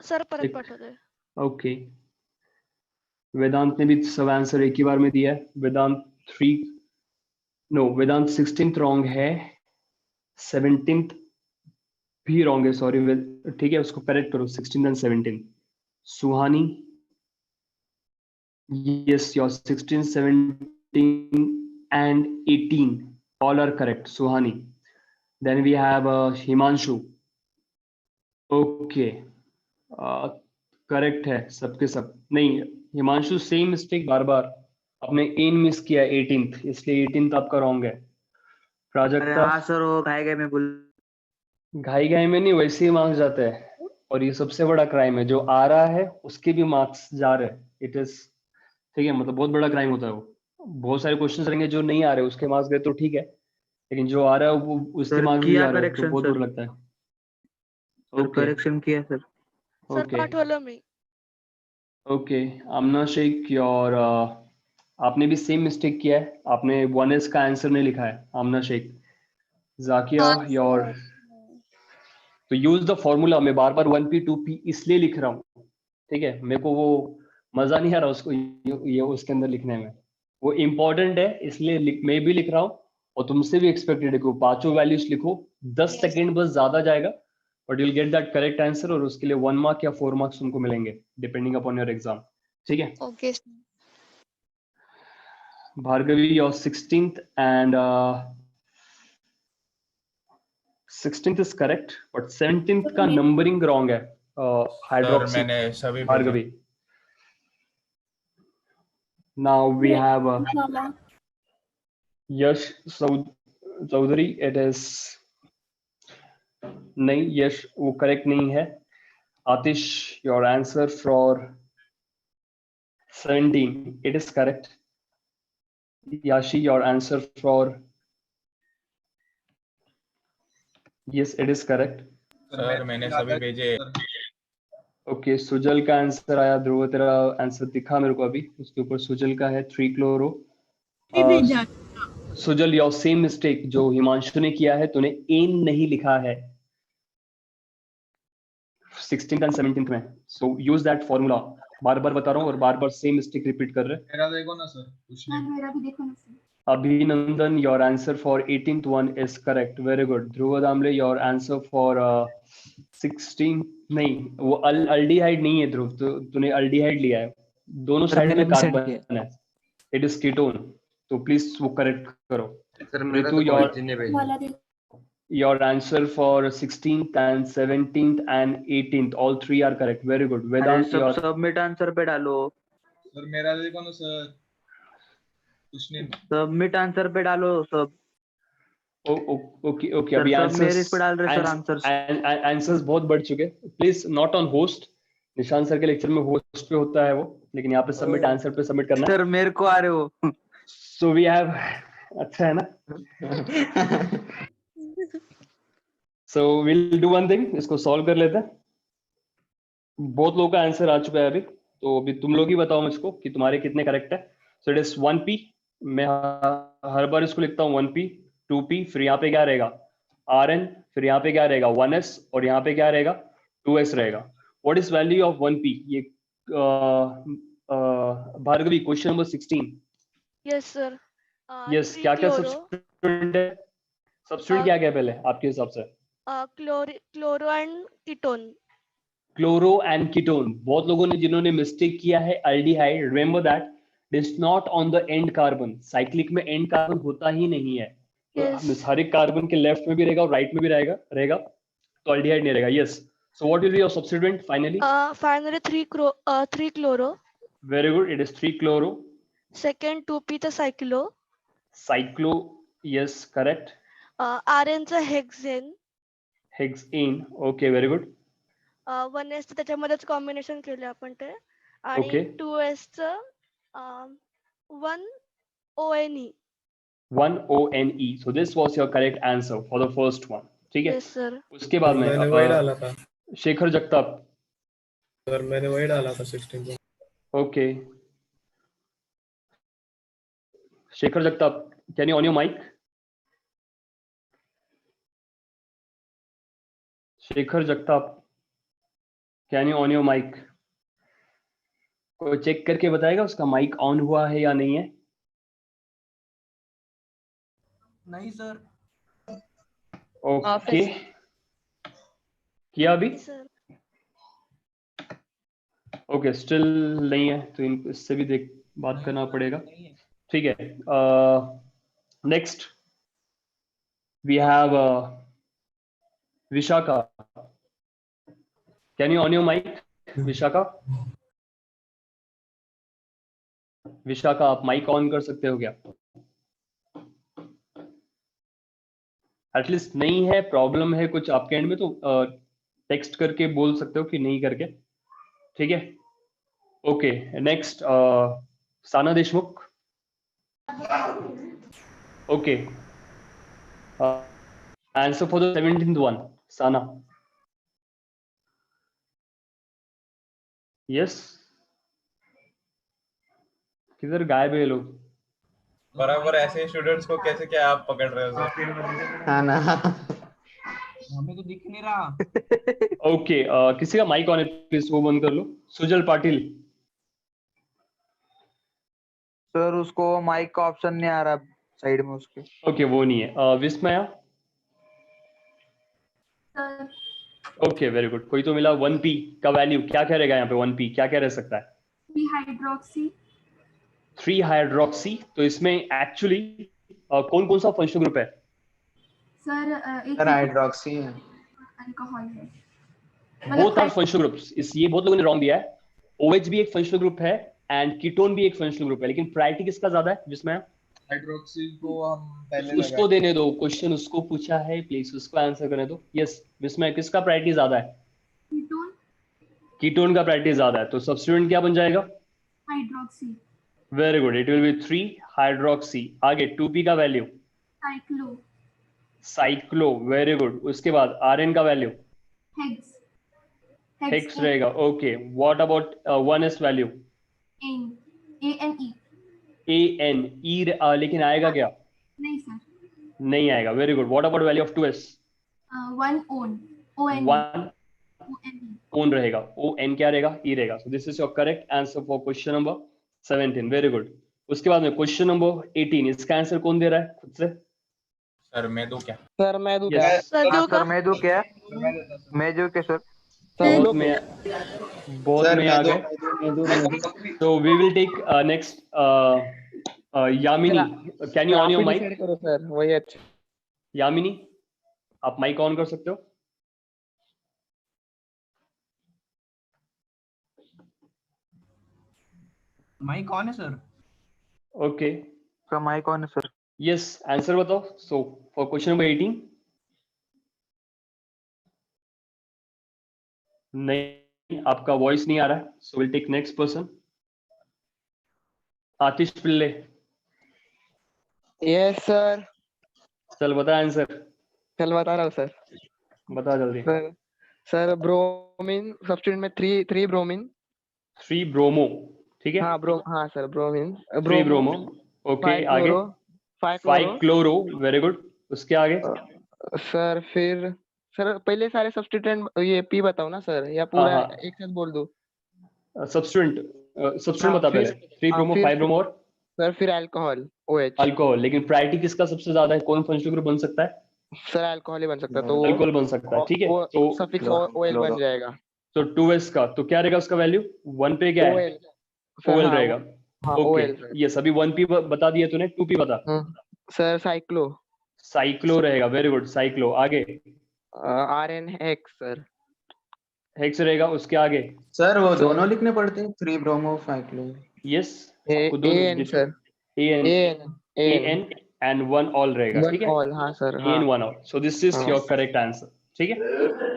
सर परत एक- पाठवले। ओके, वेदांत ने भी सब आंसर एक ही बार में दिया है। वेदांत 3, नो, वेदांत 16th रॉन्ग है, 17th भी रॉन्ग है, सॉरी। ठीक है, उसको करेक्ट करो, 16 and 17। Suhani, yes, your 16, 17 and 18 all are correct, Suhani. Then we have Himanshu. Okay, correct है सबके सब। नहीं, हिमांशु सेम मिस्टेक बार बार, आपने एन मिस किया 18th, इसलिए 18th आपका रॉन्ग है। प्राजक्ता, हाँ सर वो घाई में भूल। घाई घाई में नहीं, वैसे ही मार्क्स जाते हैं, और ये सबसे बड़ा क्राइम है। जो आ रहा है उसके भी मार्क्स जा रहे हैं, इट इज, ठीक है, मतलब बहुत बड़ा क्राइम होता है वो। बहुत सारे क्वेश्चंस रहेंगे जो नहीं आ रहे, उसके मार्क्स गए तो ठीक है, लेकिन जो आ रहा है वो उसके सर मार्क्स भी किया जा रहे हैं, तो करेक्शन बहुत सर। बुरा लगता है। सर ओके, करेक्शन किया सर। सर ओके, पाठवलं मी। ओके। आमना शेख, और आपने भी सेम मिस्टेक किया है, आपने 1s का आंसर नहीं लिखा है, आमना शेख। जाकिया, हाँ योर, तो यूज द फॉर्मूला। मैं बार बार 1p 2p इसलिए लिख रहा हूँ, ठीक है, मेरे को वो मजा नहीं आ रहा उसको ये उसके अंदर लिखने में। वो इम्पोर्टेंट है, इसलिए मैं भी लिख रहा हूँ, और तुमसे भी एक्सपेक्टेड है कि वो पांचों वैल्यूज लिखो। 10 सेकेंड बस ज्यादा जाएगा, but you'll get that correct answer, और उसके लिए 1 मार्क या 4 मार्क्स तुमको मिलेंगे, डिपेंडिंग अपॉन योर एग्जाम, ठीक है। Okay Bhargavi, your 16th and 16th is correct, but 17th का नंबरिंग रॉन्ग है, सर हाइड्रोक्सी। मैंने सभी भेजे। Bhargavi, now we have Yash Chaudhary, it is, नहीं, यश वो करेक्ट नहीं है। Atish, your answer for 17, it is correct. Yashi, your answer for, yes, it is correct. Sir मैंने सभी भेजे। ओके, सुजल का आंसर आया। ध्रुव, तेरा आंसर दिखा मेरे को अभी, उसके ऊपर सुजल का है 3 chloro. Sujal, your same mistake जो हिमांशु ने किया है, तूने एन नहीं लिखा है 16th and 17th में, सो यूज दैट फॉर्मूला। बार बार बता रहा हूँ, और बार बार सेम मिस्टेक रिपीट कर रहे। मेरा देखो ना सर, कुछ नहीं। मेरा भी देखो ना sir. Abhinandan, your answer for 18th one is correct. Very good. Dhruva Damle, your answer for 16, नहीं, वो अल्डिहाइड नहीं है ध्रुव, तूने अल्डिहाइड लिया है, दोनों साइड में कार्बन है, इट इज कीटोन, तो प्लीज वो करेक्ट करो। सर मेरा ऋतु, तो क्वेश्चन नहीं भेजा। your answer for 16th and 17th and 18th, all three are correct. Very good. अरे Vedant, सब your, सबमिट आंसर पे डालो। सर मेरा देखो ना सर, कुछ नहीं। सबमिट आंसर पे डालो सब। ओके ओके, सर अभी सब मेरे इस पे डाल रहे सर आंसर्स आंसर्स। आंसर्स बहुत बढ़ चुके। प्लीज नॉट ऑन होस्ट, निशान सर के लेक्चर में होस्ट पे होता है वो, लेकिन यहाँ पे सबमिट आंसर पे सबमिट करना है। सर मेरे को आ रहे हो। सो वी हैव, अच्छा है ना। So will do one thing, इसको सॉल्व कर लेते हैं। बहुत लोगों का आंसर आ चुका है अभी, तो अभी तुम लोग ही बताओ मुझको कि तुम्हारे कितने करेक्ट है। सो इट इज 1p, मैं हर बार इसको लिखता हूँ 1p 2p, फिर यहाँ पे क्या रहेगा rn, फिर यहाँ पे क्या रहेगा 1s, और यहाँ पे क्या रहेगा 2s रहेगा। What is value of 1p? ये Bhargavi, question number 16। Yes sir. Yes, क्या क्या सब्स्टिट्यूएंट है? सब्स्टिट्यूएंट क्या क्या पहले आपके हिसाब से? Chloro and ketone. Chloro and ketone. बहुत लोगों ने जिन्होंने मिस्टेक किया है aldehyde, remember that it is not on the end carbon. Cyclic में एंड कार्बन होता ही नहीं है, Yes. हर एक कार्बन के लेफ्ट में भी रहेगा और राइट में भी रहेगा, तो अल्डिहाइड नहीं रहेगा। Yes, so what will be your substituent finally? Finally 3 chloro. Very good, it is 3 chloro. Second 2p चा सायक्लो। Cyclo, yes correct. आरएन चा hexane. Hexane, okay, very good. 1s त्याच्यामध्येच कॉम्बिनेशन केले आपण ते, आणि Okay. 2s चं 1 ONE. 1 ONE. So this was your correct answer for the first one. ठीक है? Yes sir. उसके बाद में मैंने वही डाला था शेखर जगताप. सर, मैंने वही डाला था 16 Okay. Shekhar Jagtap, can you on your mic? Shekhar Jagtap, can you on your mic? कोई चेक करके बताएगा उसका माइक ऑन हुआ है या नहीं है? नहीं सर. ओके. किया अभी? Sir. ओके, स्टिल नहीं है तो इससे भी देख बात करना पड़ेगा. ठीक है. Next we have Vishakha. Can you on your mic Vishakha? Vishakha, आप माइक ऑन कर सकते हो क्या? एटलीस्ट नहीं है, प्रॉब्लम है कुछ आपके एंड में तो टेक्स्ट करके बोल सकते हो कि नहीं करके. ठीक है. Okay, next Sana Deshmukh. Okay, answer for the 17th one. Sana. Yes. किधर गायब है ये लोग? बराबर ऐसे स्टूडेंट्स को कैसे क्या आप पकड़ रहे हो सर? हाँ ना. हमें तो दिख नहीं रहा. ओके, किसी का माइक ऑन है प्लीज वो बंद कर लो. सुजल पाटिल. सर उसको माइक का ऑप्शन नहीं आ रहा साइड में उसके. ओके, वो नहीं है. विस्मया. Okay, very good. कोई तो मिला. 1p का वैल्यू क्या क्या रहेगा यहाँ पे? 1p क्या क्या रह सकता है? 3 हाइड्रोक्सी. 3 हाइड्रोक्सी. तो इसमें एक्चुअली कौन कौन सा फंक्शनल ग्रुप है? सर एक सर हाइड्रोक्सी है. अल्कोहल है. Both are functional groups. ये बहुत लोगों ने रॉन्ग दिया है. OH भी एक फंक्शनल ग्रुप है एंड कीटोन भी एक फंक्शनल ग्रुप है, लेकिन प्रायोरिटी किसका ज्यादा है? जिसमें हाइड्रोक्सी को हम पहले उसको देने दो. क्वेश्चन उसको पूछा है, प्लीज उसको आंसर करने दो. यस, जिसमें किसका प्रायोरिटी ज्यादा है? कीटोन. कीटोन का प्रायोरिटी ज्यादा है. तो सब्स्टिट्यूएंट क्या बन जाएगा? Hydroxy. Very good. It will be 3 hydroxy. आगे 2p का value? Cyclo. Cyclo. Very good. उसके बाद Rn का वैल्यू? हेक्स. हेक्स रहेगा. Okay, what about 1s value? ANE. ANE. लेकिन आएगा क्या? नहीं सर. नहीं आएगा. Very good. What about value of 2s? 1 ON. ON. 1 own रहेगा. ON क्या रहेगा? E रहेगा. So this is your correct answer for question number 17. Very good. उसके बाद में क्वेश्चन नंबर 18. इसका आंसर कौन दे रहा है खुद से? सर मैं दूं क्या? सर मैं दूं. Yes. सर मैं दूं क्या? मैं दूं क्या सर? बहुत में आ गए. तो we will take next Yamini. Can you on your mic? करो सर, वही अच्छा. यामिनी, आप माइक ऑन कर सकते हो? माइक ऑन है सर. ओके. का माइक ऑन है सर. यस, आंसर बताओ. So for question number 18. नहीं, आपका वॉइस नहीं आ रहा है. So will take next person. Atish Pillai. Yes sir. चल बता आंसर. चल बता रहा हूँ सर. बता जल्दी. सर ब्रोमीन सब्स्टिट्यूट में 3 ब्रोमीन. 3 ब्रोमो. ठीक है. हाँ सर ब्रोमीन. 3 ब्रोमो. ओके, आगे 5 क्लोरो. Very good. उसके आगे सर फिर सर पहले सारे सब्स्टिट्यूएंट ये पी बताओ ना सर, या पूरा एक साथ बोल दो? सब्स्टिट्यूएंट बता पहले. 3 ब्रोमो 5 ब्रोमो और सर फिर अल्कोहल OH. अल्कोहल. लेकिन प्रायोरिटी किसका सबसे ज्यादा है? कौन फंक्शनल ग्रुप बन सकता है? सर अल्कोहल ही बन सकता है. तो अल्कोहल बन सकता है. ठीक है. तो सफिक्स OL बन जाएगा. तो 2s का तो क्या रहेगा उसका वैल्यू? 1 पे क्या है? OL रहेगा. Okay, yes. अभी 1p बता दिया तूने. 2p बता. Sir cyclo. साइक्लो रहेगा. Very good. साइक्लो. आगे RN हेक्स सर. हेक्स रहेगा. उसके आगे सर वो दोनों लिखने पड़ते हैं. 3 bromo 5 chloro. Yes. AN sir. AN and 1 all रहेगा. ठीक है. हाँ sir. AN 1 all. So this is your correct answer. ठीक है.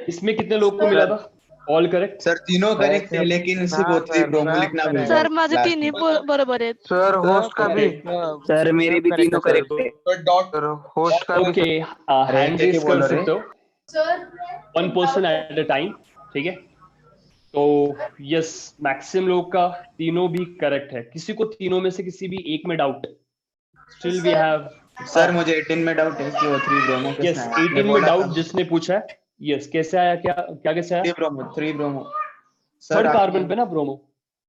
इसमें कितने लोग को मिला था? All correct? सर तीनों करेक्ट है लेकिन सिर्फ वो 3 ब्रोमो लिखना भूल सर गए माझे last तिन्ही में। बरोबर आहेत. सर होस्ट का भी सर मेरे भी तीनों करेक्ट है। तो डॉट सर होस्ट का भी ओके, हैंड एक रेज ही बोल कर रहे सकते हो, sir one person at a time, ठीक है? तो यस, मैक्सिमम लोग का तीनों भी करेक्ट है। किसी को तीनों में से किसी भी एक में doubt? Still we have sir मुझे 18 में डाउट है कि वो 3 ब्रोमो यस, कैसे आया? 18 में डाउट जिसने पूछा है, यस, कैसे आया, क्या कैसे आया? 3 ब्रोमो थर्ड कार्बन पे ना ब्रोमो।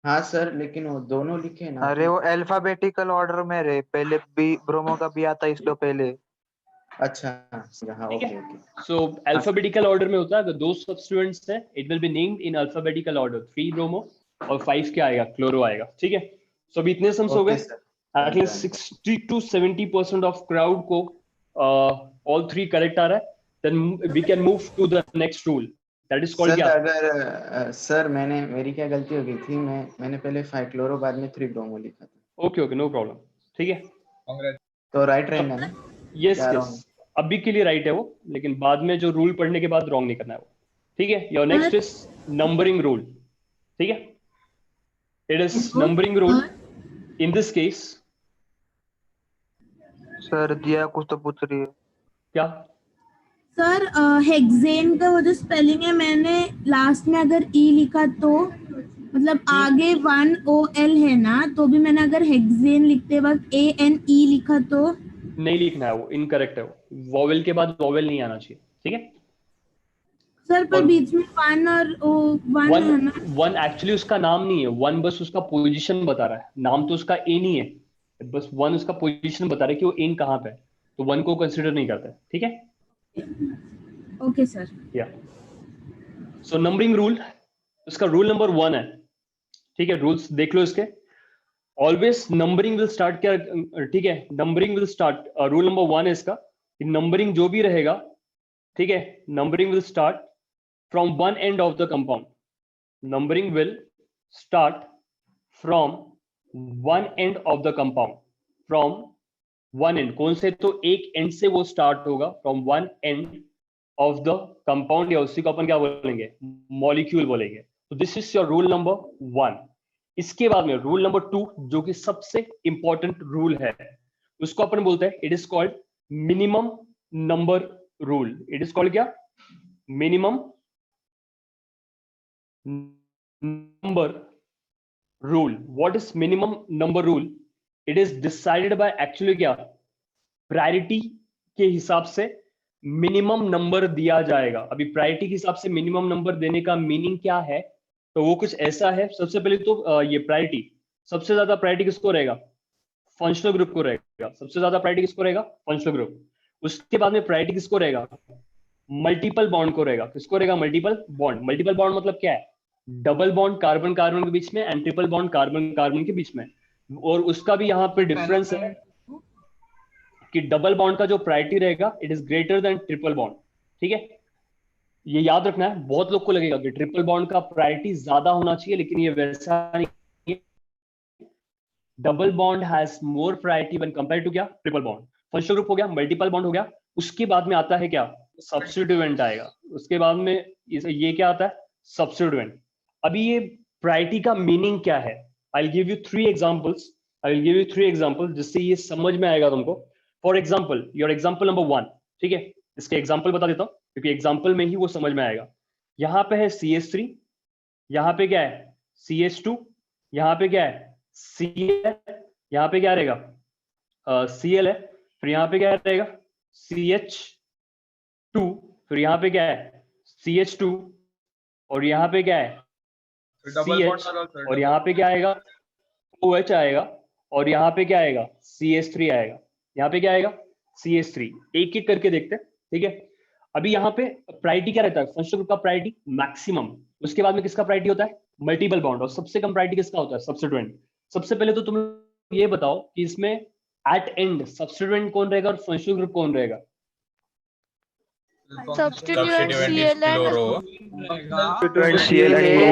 हाँ सर, लेकिन वो दोनों लिखे ना। अरे वो अल्फाबेटिकल ऑर्डर में रे, पहले बी ब्रोमो का बी आता है इसलिए पहले। अच्छा हाँ, ठीक ओके है, ओके। सो अल्फाबेटिकल ऑर्डर में होता है, अगर दो सब्स्टिट्यूएंट्स हैं it will be named in alphabetical order, 3 bromo और 5 क्या आएगा, क्लोरो आएगा, ठीक है? सो अभी इतने सम्स हो गए। एटलीस्ट 60 to 70% ऑफ क्राउड को ऑल 3 करेक्ट आ रहा है, then we can move to the next rule, that is called sir क्या? अगर सर मेरी क्या गलती हो गई थी, मैंने पहले 5 क्लोरो बाद में 3 ब्रोमो लिखा था। ओके नो प्रॉब्लम, ठीक है? तो राइट रहेगा ना? यस यस, अभी के लिए राइट है वो, लेकिन बाद में जो रूल पढ़ने के बाद रॉन्ग नहीं करना है वो, ठीक है? Your next is numbering rule, ठीक है? It is numbering rule in this case. Sir दिया कुछ तो पूछ रही है। क्या सर हेक्सेन का वो जो स्पेलिंग है, मैंने लास्ट में अगर ई लिखा तो मतलब आगे 1OL है ना, तो भी मैंने अगर हेक्सेन लिखते वक्त ANE लिखा तो नहीं लिखना है, वो इनकरेक्ट है, वो वॉवेल के बाद वॉवेल नहीं आना चाहिए, ठीक है? सर पर बीच में 1 और वन है ना? वन एक्चुअली उसका नाम नहीं है, वन बस उसका पोजीशन बता रहा है, नाम तो उसका ए नहीं है, बस वन उसका पोजीशन बता रहा है कि वो इन कहाँ पे है, तो वन को कंसिडर नहीं करता है, ठीक है? Okay sir. या सो नंबरिंग रूल, उसका रूल नंबर 1 है, ठीक है? रूल्स देख लो इसके। ऑलवेज नंबरिंग विल स्टार्ट, क्या, ठीक है? Numbering will start, rule number 1 है इसका, नंबरिंग जो भी रहेगा, ठीक है, numbering will start from one end of the compound. Numbering will start from one end of the compound. From one end, कौन से? तो एक end से वो start होगा, from one end of the compound, या उसी को अपन क्या बोलेंगे, molecule बोलेंगे। तो this is your rule number 1. इसके बाद में rule number 2 जो कि सबसे important rule है, उसको अपन बोलते हैं, it is called minimum number rule. It is called क्या? Minimum number rule. What is minimum number rule? It is decided by actually क्या, प्रायोरिटी के हिसाब से मिनिमम नंबर दिया जाएगा। अभी प्रायोरिटी के हिसाब से मिनिमम नंबर देने का मीनिंग क्या है, तो वो कुछ ऐसा है। सबसे पहले तो ये प्रायोरिटी, सबसे ज्यादा प्रायोरिटी किसको रहेगा? फंक्शनल ग्रुप को रहेगा। सबसे ज्यादा प्रायोरिटी किसको रहेगा? Functional group. उसके बाद में प्रायोरिटी किसको रहेगा? मल्टीपल बॉन्ड को रहेगा। किसको रहेगा? Multiple bond. मल्टीपल बॉन्ड मतलब क्या है? डबल बॉन्ड कार्बन कार्बन के बीच में and triple bond carbon carbon के बीच में। और उसका भी यहाँ पे डिफरेंस है कि डबल बॉन्ड का जो प्रायोरिटी रहेगा it is greater than triple bond. ठीक है, ये याद रखना है। बहुत लोग को लगेगा कि ट्रिपल बॉन्ड का प्रायोरिटी ज्यादा होना चाहिए, लेकिन ये वैसा नहीं है। Double bond has more priority when compare to क्या? Triple bond. फंक्शनल ग्रुप हो गया, मल्टीपल बॉन्ड हो गया, उसके बाद में आता है क्या? सब्स्टिट्यूएंट आएगा। उसके बाद में ये क्या आता है? सब्स्टिट्यूएंट। अभी ये प्रायोरिटी का मीनिंग क्या है? I will give you 3 examples जिससे ये समझ में आएगा तुमको। For example, your example number 1, ठीक है, इसके एग्जांपल बता देता हूं क्योंकि एग्जांपल में ही वो समझ में आएगा। यहाँ पे है CH3, यहाँ पे क्या है? CH2, यहाँ पे क्या है? Cl, यहाँ पे क्या रहेगा? Cl है, फिर यहाँ पे क्या रहेगा? CH2, फिर यहाँ पे क्या है? CH2, और यहाँ पे क्या है? CH, और यहाँ पे क्या आएगा? OH आएगा, और यहाँ पे क्या आएगा? CH3 आएगा। यहाँ पे क्या आएगा? CH3। एक एक करके देखते हैं, ठीक है। अभी यहाँ पे प्रायोरिटी क्या रहता है? फंक्शनल ग्रुप का प्रायोरिटी मैक्सिमम। उसके बाद में किसका प्रायोरिटी होता है? Multiple bond. और सबसे कम प्रायोरिटी किसका होता है? सब्स्टिट्यूएंट। सबसे पहले तो तुम ये बताओ कि इसमें एट एंड सब्स्टिट्यूएंट कौन रहेगा और फंक्शनल ग्रुप कौन रहेगा? Substituent Cl and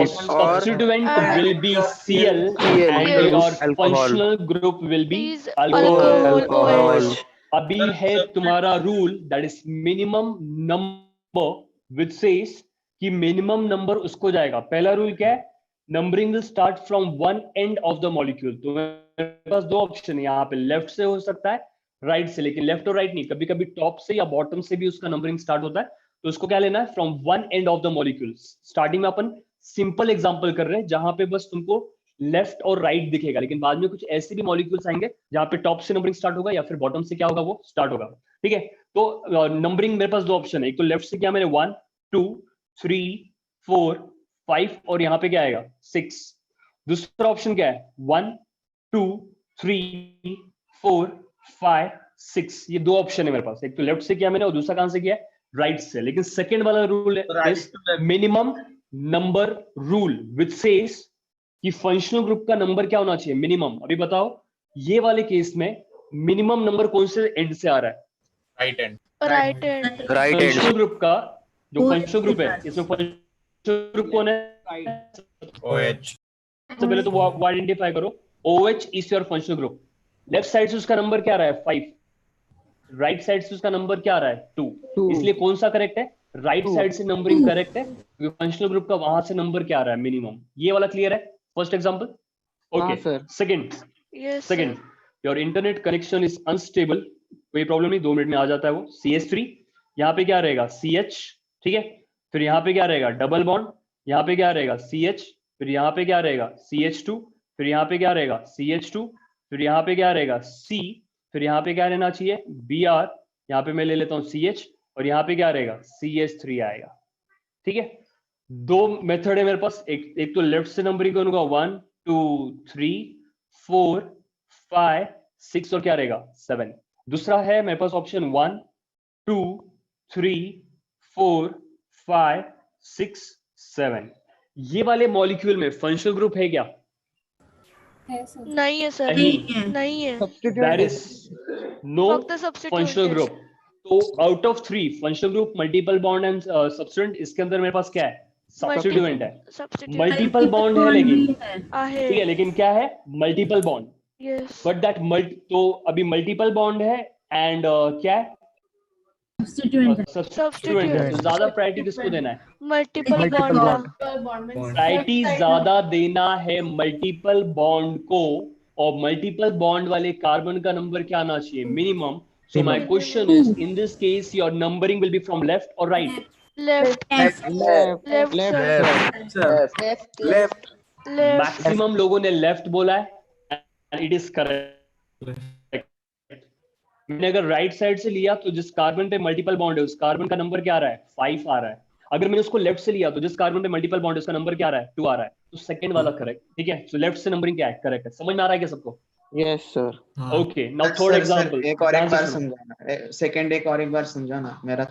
substituent will be Cl and your functional group will be alcohol. अभी है तुम्हारा rule, that is minimum number which says कि मिनिमम नंबर उसको जाएगा। पहला रूल क्या है, numbering will start from one end of the molecule. तो मेरे पास दो ऑप्शन है यहाँ पे, लेफ्ट से हो सकता है, राइट से, लेकिन लेफ्ट और राइट नहीं, कभी कभी टॉप से या बॉटम से भी उसका नंबरिंग स्टार्ट होता है। तो उसको क्या लेना है, from one end of the molecule. Starting में अपन सिंपल एग्जांपल कर रहे हैं जहां पे बस तुमको लेफ्ट और राइट दिखेगा, लेकिन बाद में कुछ ऐसे भी मॉलिक्यूल्स आएंगे जहां पे टॉप से नंबरिंग स्टार्ट होगा या फिर बॉटम से क्या होगा, वो स्टार्ट होगा। ठीक है, तो नंबरिंग मेरे पास दो ऑप्शन है, एक तो लेफ्ट से किया मैंने 1 2 3 4 5 और यहाँ पे क्या आएगा 6। दूसरा ऑप्शन क्या है 1 2 3 4 5 6, ये दो ऑप्शन है मेरे पास, एक तो लेफ्ट से किया मैंने और दूसरा कहां से किया है, राइट से। लेकिन सेकंड वाला रूल है minimum number rule which says कि फंक्शनल ग्रुप का नंबर क्या होना चाहिए, मिनिमम। अभी बताओ ये वाले केस में मिनिमम नंबर कौन से एंड से आ रहा है, right and. Right and. Functional group का जो फंक्शनल ग्रुप है, इसमें फंक्शनल ग्रुप कौन है, OH। सबसे पहले तो वो आइडेंटिफाई करो, OH is your functional group. Left side से उसका नंबर क्या आ रहा है 5, राइट साइड से उसका नंबर क्या आ रहा है 2, इसलिए कौन सा करेक्ट है, राइट साइड से नंबरिंग करेक्ट है, क्योंकि फंक्शनल ग्रुप का वहां से नंबर क्या आ रहा है मिनिमम। ये वाला क्लियर है, first example. Okay, second your internet connection is unstable, कोई प्रॉब्लम नहीं, 2 मिनट में आ जाता है वो। CH3 यहाँ पे क्या रहेगा CH, ठीक है, फिर यहाँ पे क्या रहेगा डबल बॉन्ड, यहाँ पे क्या रहेगा CH, फिर यहाँ पे क्या रहेगा CH2, फिर यहाँ पे क्या रहेगा CH2, फिर यहाँ पे क्या रहेगा C, फिर यहाँ पे क्या रहना चाहिए Br, यहाँ पे मैं ले लेता हूँ CH और यहाँ पे क्या रहेगा CH3 आएगा। ठीक है, दो मेथड है मेरे पास, एक तो लेफ्ट से नंबरिंग करूंगा 1 2 3 4 5 6 और क्या रहेगा 7। दूसरा है मेरे पास ऑप्शन 1 2 3 4 5 6 7। ये वाले मॉलिक्यूल में फंक्शनल ग्रुप है क्या, नहीं है सर, नहीं है, there is no functional group. तो out of 3 functional group, multiple bond and substituent, इसके अंदर मेरे पास क्या है सब्स्टिट्यूएंट है। मल्टीपल बॉन्ड है लेकिन, ठीक है, लेकिन क्या है मल्टीपल बॉन्ड, बट दैट तो अभी मल्टीपल बॉन्ड है एंड क्या है सब्स्टिट्यूएंट है, तो ज्यादा प्रायोरिटी किसको देना है, मल्टीपल बॉन्ड। प्रायोरिटी ज्यादा देना है मल्टीपल बॉन्ड को, और मल्टीपल बॉन्ड वाले कार्बन का नंबर क्या आना चाहिए minimum. So my question is, in this case, your numbering will be from left or right? Left. Maximum लोगों ने left बोला है, and it is correct. मैंने अगर right side से लिया तो जिस कार्बन पे मल्टीपल बॉन्ड है उस कार्बन का नंबर क्या आ रहा है 5 आ रहा है। अगर मैंने उसको लेफ्ट से लिया तो जिस कार्बन पे मल्टीपल बॉन्ड है उसका नंबर क्या आ रहा है 2 आ रहा है, तो सेकंड वाला करेक्ट। ठीक है, तो लेफ्ट से नंबरिंग क्या है करेक्ट है, समझ में आ रहा है क्या सबको? Yes sir. Okay, now third example. एक और एक बार समझाना, सेकंड एक और एक बार समझाना, मेरा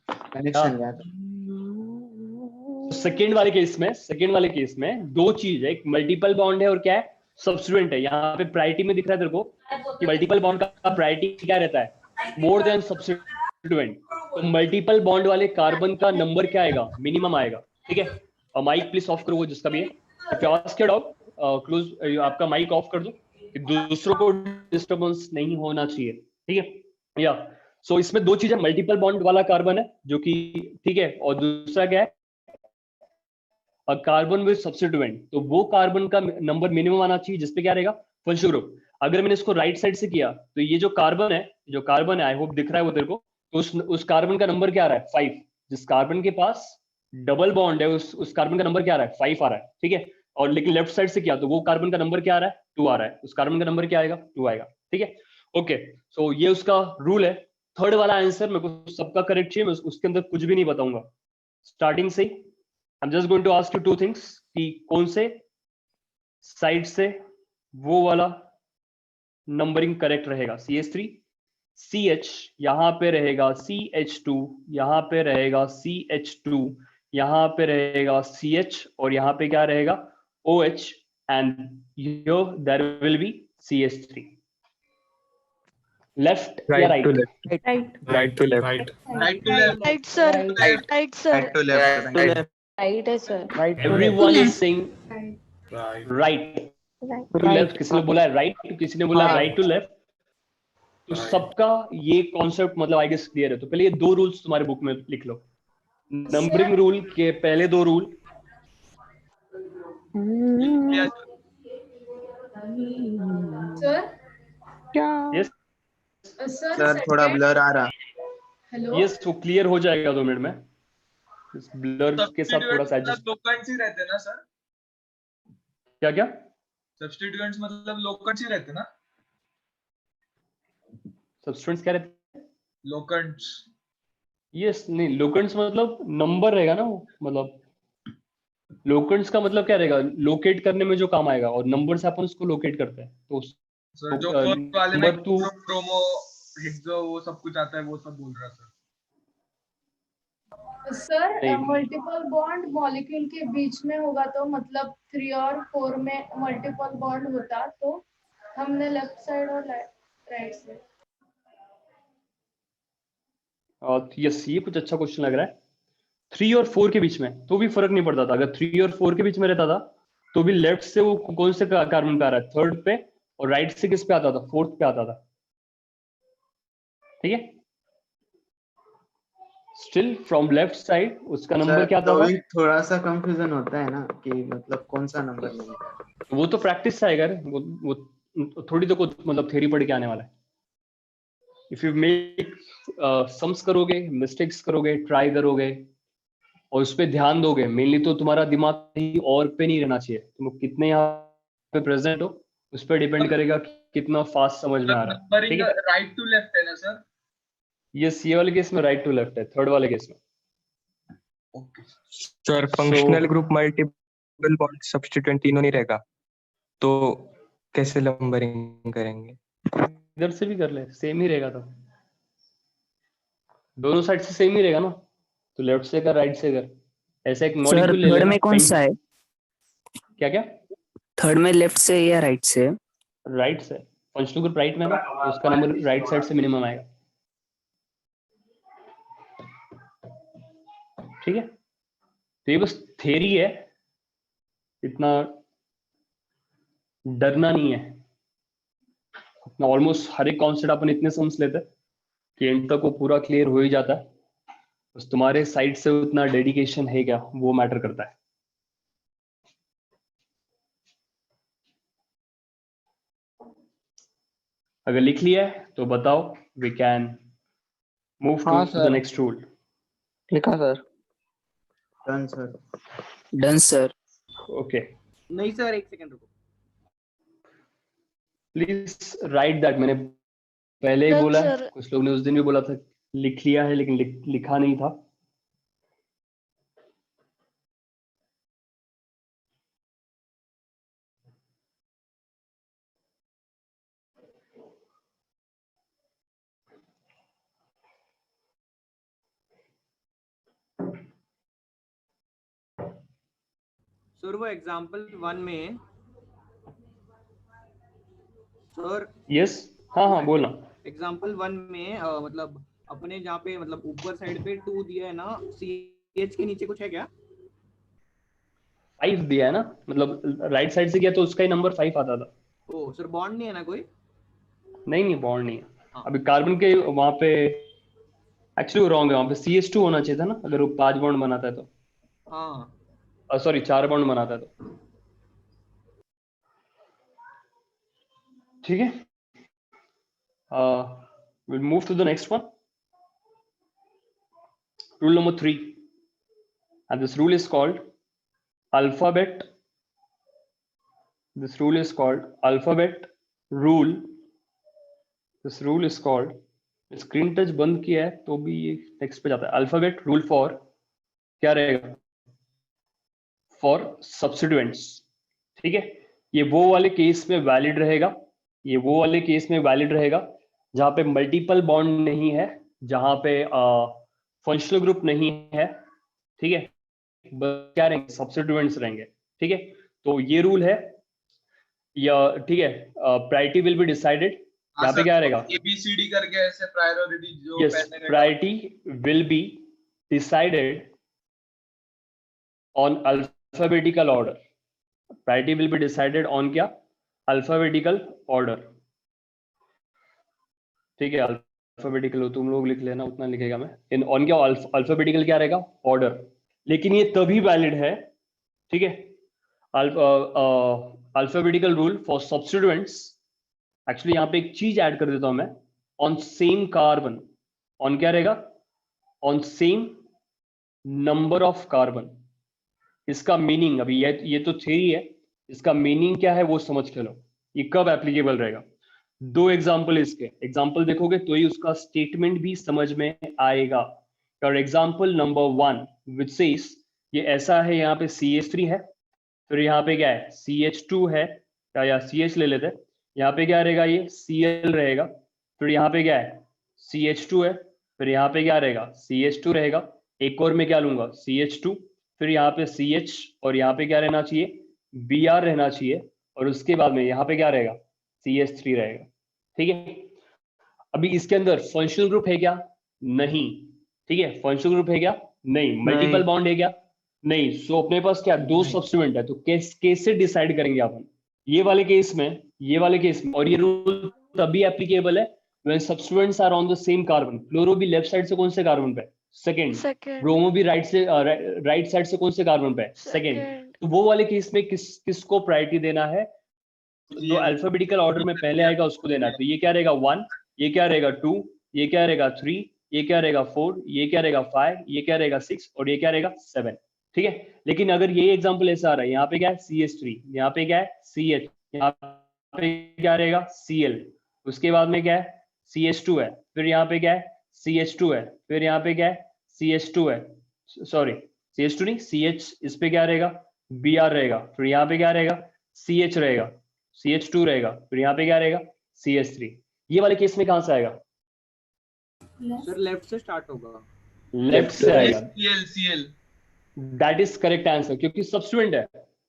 कनेक्शन गया था। सेकंड वाले केस में दो चीज है, एक मल्टीपल बॉन्ड है और क्या है सब्स्टिट्यूएंट है। यहाँ पे प्रायोरिटी में दिख रहा है तेरे को कि मल्टीपल बॉन्ड का प्रायोरिटी क्या रहता है मोर देन सब्स्टिट्यूएंट। तो मल्टीपल बॉन्ड वाले कार्बन का नंबर क्या आएगा मिनिमम आएगा। ठीक है, और माइक प्लीज ऑफ करो वो जिसका भी है, क्लोज आपका माइक ऑफ कर दो, दूसरों को डिस्टर्बेंस नहीं होना चाहिए। ठीक है, या सो इसमें दो चीजें, मल्टीपल बॉन्ड वाला कार्बन है जो कि ठीक है, और दूसरा क्या है कार्बन विद सब्स्टिट्यूएंट, तो वो कार्बन का नंबर मिनिमम आना चाहिए जिसपे क्या रहेगा फंक्शनल ग्रुप। अगर मैंने इसको राइट साइड से किया तो ये जो कार्बन है आई होप दिख रहा है वो तेरे को, तो उस कार्बन का नंबर क्या आ रहा है 5। जिस कार्बन के पास डबल बॉन्ड है उस कार्बन का नंबर क्या आ रहा है 5 आ रहा है। ठीक है, और लेकिन लेफ्ट साइड से किया तो वो कार्बन का नंबर क्या आ रहा है 2 आ रहा है, उस कार्बन का नंबर क्या आएगा 2 आएगा। ठीक है, ओके, सो ये उसका रूल है। थर्ड वाला आंसर मेरे को सबका करेक्ट चाहिए, मैं उसके अंदर कुछ भी नहीं बताऊंगा स्टार्टिंग से ही। I am just going to ask you 2 things कि कौन से साइड से वो वाला नंबरिंग करेक्ट रहेगा। CH3 CH, यहाँ पे रहेगा CH2, यहाँ पे रहेगा CH2, यहाँ पे रहेगा CH और यहाँ पे क्या रहेगा OH, and here there will be CH3. Left या right? Right to left. Right sir. Right sir. Right to left. Right है sir. Everyone is saying right to left. किसी ने बोला है right, किसी ने बोला right to left. तो सबका ये कॉन्सेप्ट मतलब आई गेस क्लियर है। तो पहले ये 2 रूल्स तुम्हारे बुक में लिख लो। नंबरिंग रूल के पहले दो रूल। सर यस सर थोड़ा ब्लर आ रहा। हेलो यस, वो क्लियर हो जाएगा 2 मिनट में। इस ब्लर के साथ थोड़ा सा एडजस्ट। लोकेंट्स ही रहते ना सर? क्या क्या? सब्स्टिट्यूएंट्स मतलब लोकेंट्स ही रहते ना? सब्स्टिट्यूएंट्स क्या रहते? लोकेंट्स। यस, नहीं लोकेंट्स मतलब नंबर रहेगा ना वो, मतलब लोकेंट्स का मतलब क्या रहेगा? लोकेट करने में जो काम आएगा, और नंबर से अपन उसको लोकेट करते हैं। तो सर जो फर्स्ट वाले में नंबर 2 क्रोमो हेक्सो वो सब कुछ आता है, वो सब बोल रहा sir. Sir multiple bond molecule के बीच में होगा तो मतलब 3 और 4 में मल्टीपल बॉन्ड होता तो हमने लेफ्ट साइड और राइट साइड। यस, ये कुछ अच्छा क्वेश्चन लग रहा है। 3 और 4 के बीच में तो भी फर्क नहीं पड़ता था। अगर 3 और 4 के बीच में रहता था तो भी लेफ्ट से वो कौन से कार्बन पे आ रहा है? 3rd पे, और राइट से किस पे आता था? 4th पे आता था। ठीक है, स्टिल फ्रॉम लेफ्ट साइड उसका नंबर क्या तो था? भी थोड़ा सा कंफ्यूजन होता है ना कि मतलब कौन सा नंबर मिलता है। वो तो प्रैक्टिस से आएगा रे। वो थोड़ी तो कुछ मतलब थ्योरी पढ़ के आने वाला है। इफ यू मेक सम्स करोगे, मिस्टेक्स करोगे, ट्राई करोगे और उस पर ध्यान दोगे, मेनली तो तुम्हारा दिमाग कहीं और पे नहीं रहना चाहिए। तुम कितने यहाँ पे प्रेजेंट हो उस पर डिपेंड करेगा कि कितना फास्ट समझ में आ रहा है। नंबरिंग ठीक है, राइट टू लेफ्ट है ना सर? यस, ये वाले केस में राइट टू लेफ्ट है, 3rd वाले केस में। Sir functional group multiple bond substituent तीनों नहीं रहेगा तो कैसे नंबरिंग करेंगे? इधर से भी कर ले, सेम ही रहेगा। तो दोनों साइड से सेम ही रहेगा ना, तो लेफ्ट से कर, राइट से कर। ऐसा एक मॉलिक्यूल ले थर्ड लेना। में कौन सा है? क्या क्या? थर्ड में लेफ्ट से या राइट से? राइट से। फंक्शनल ग्रुप राइट में ना, तो उसका नंबर राइट साइड से मिनिमम आएगा। ठीक है, तो ये बस थ्योरी है, इतना डरना नहीं है। अपना ऑलमोस्ट हर एक कॉन्सेप्ट अपन इतने सम्स लेते हैं कि एंड तक वो पूरा क्लियर हो ही जाता है। बस तुम्हारे साइड से उतना डेडिकेशन है क्या, वो मैटर करता है। अगर लिख लिया है तो बताओ, we can move to the next rule. लिखा sir. Done sir. Done sir. Okay, नहीं सर, एक सेकंड रुको। Please write that. मैंने पहले ही Done, बोला है, sir. कुछ लोग ने उस दिन भी बोला था लिख लिया है, लेकिन लिखा नहीं था। सर वो एग्जांपल 1 में सर। यस, हाँ हाँ बोलना। एग्जांपल 1 में मतलब अपने जहाँ पे मतलब ऊपर साइड पे 2 दिया है ना, CH के नीचे कुछ है क्या? 5 दिया है ना, मतलब राइट साइड से गया तो उसका ही नंबर 5 आता था। ओ सर, बॉन्ड नहीं है ना कोई? नहीं, बॉन्ड नहीं है। अभी कार्बन के वहां पे एक्चुअली वो रॉन्ग है, वहां पे CH2 होना चाहिए था ना, अगर वो 5 बॉन्ड बनाता है तो। हाँ सॉरी, 4 बॉन्ड बनाता है तो। ठीक है, will move to the next one. Rule number 3, and this rule is called alphabet. This rule is called alphabet rule. This rule is called, screen touch बंद किया है तो भी ये टेक्स्ट पे जाता है। अल्फाबेट रूल फॉर क्या रहेगा? For substituents. ठीक है, ये वो वाले केस में वैलिड रहेगा, ये वो वाले केस में वैलिड रहेगा जहां पे मल्टीपल बॉन्ड नहीं है, जहां पे फंक्शनल ग्रुप नहीं है। ठीक है, क्या रहेंगे? सब्स्टिट्यूएंट्स रहेंगे। ठीक है, तो ये रूल है या ठीक है, प्रायोरिटी विल बी डिसाइडेड। यहाँ पे क्या रहेगा? ABCD करके ऐसे प्रायोरिटी जो yes, priority will be decided on alphabetical order. Priority will be decided on क्या? Alphabetical order. ठीक है, अल्फाबेटिकल हो तुम लोग लिख लेना, उतना लिखेगा मैं। इन ऑन क्या अल्फाबेटिकल क्या रहेगा, ऑर्डर। लेकिन ये तभी वैलिड है, ठीक है, alphabetical rule for substituents. Actually यहाँ पे एक चीज ऐड कर देता हूं मैं, ऑन सेम कार्बन। ऑन क्या रहेगा, on same number of carbon. इसका मीनिंग अभी ये तो थ्योरी है, इसका मीनिंग क्या है वो समझ के लो, ये कब एप्लीकेबल रहेगा। दो एग्जाम्पल इसके, एग्जाम्पल देखोगे तो ही उसका स्टेटमेंट भी समझ में आएगा। For example number 1 which says, ये ऐसा है, यहाँ पे CH3 है, फिर यहाँ पे क्या है CH2 है, या CH ले लेते हैं, यहाँ पे क्या रहेगा ये Cl रहेगा, फिर यहाँ पे क्या है CH2 है, फिर यहाँ पे क्या रहेगा CH2 रहेगा, एक और में क्या लूंगा CH2, फिर यहाँ पे CH और यहाँ पे क्या रहना चाहिए Br रहना चाहिए, और उसके बाद में यहाँ पे क्या रहेगा CH3 रहेगा, ठीक है। अभी इसके अंदर फंक्शनल ग्रुप है क्या, नहीं, ठीक है, फंक्शनल ग्रुप है क्या, नहीं, मल्टीपल बॉन्ड है क्या, नहीं। सो अपने पास क्या दो सब्स्टिट्यूएंट है, तो कैसे डिसाइड करेंगे अपन, ये वाले केस में, और ये रूल तभी एप्लीकेबल है when substituents are on the same carbon। Chloro भी लेफ्ट साइड से कौन से कार्बन पे, सेकंड। ब्रोमो भी राइट साइड से कौन से कार्बन पे, सेकंड। तो वो वाले केस में किसको प्रायोरिटी देना है, जो अल्फाबेटिकल ऑर्डर में पहले आएगा उसको देना है। तो ये क्या रहेगा 1, ये क्या रहेगा 2, ये क्या रहेगा 3, ये क्या रहेगा 4, ये क्या रहेगा 5, ये क्या रहेगा 6 और ये क्या रहेगा 7, ठीक है। लेकिन अगर ये एग्जांपल ऐसा आ रहा है, यहाँ पे क्या है CH3, यहाँ पे क्या है CH, यहाँ पे क्या रहेगा Cl, उसके बाद में क्या है CH2 है, फिर यहाँ पे क्या है CH2 है, फिर यहाँ पे क्या है CH2 है, सॉरी CH2 नहीं CH, इस पे क्या रहेगा Br रहेगा, फिर यहाँ पे क्या रहेगा CH रहेगा, CH2 रहेगा, फिर यहाँ पे क्या रहेगा CH3। ये वाले केस में कहां से आएगा सर, लेफ्ट से स्टार्ट होगा, लेफ्ट से आएगा। Cl that is correct answer, क्योंकि सब्स्टिट्यूएंट है,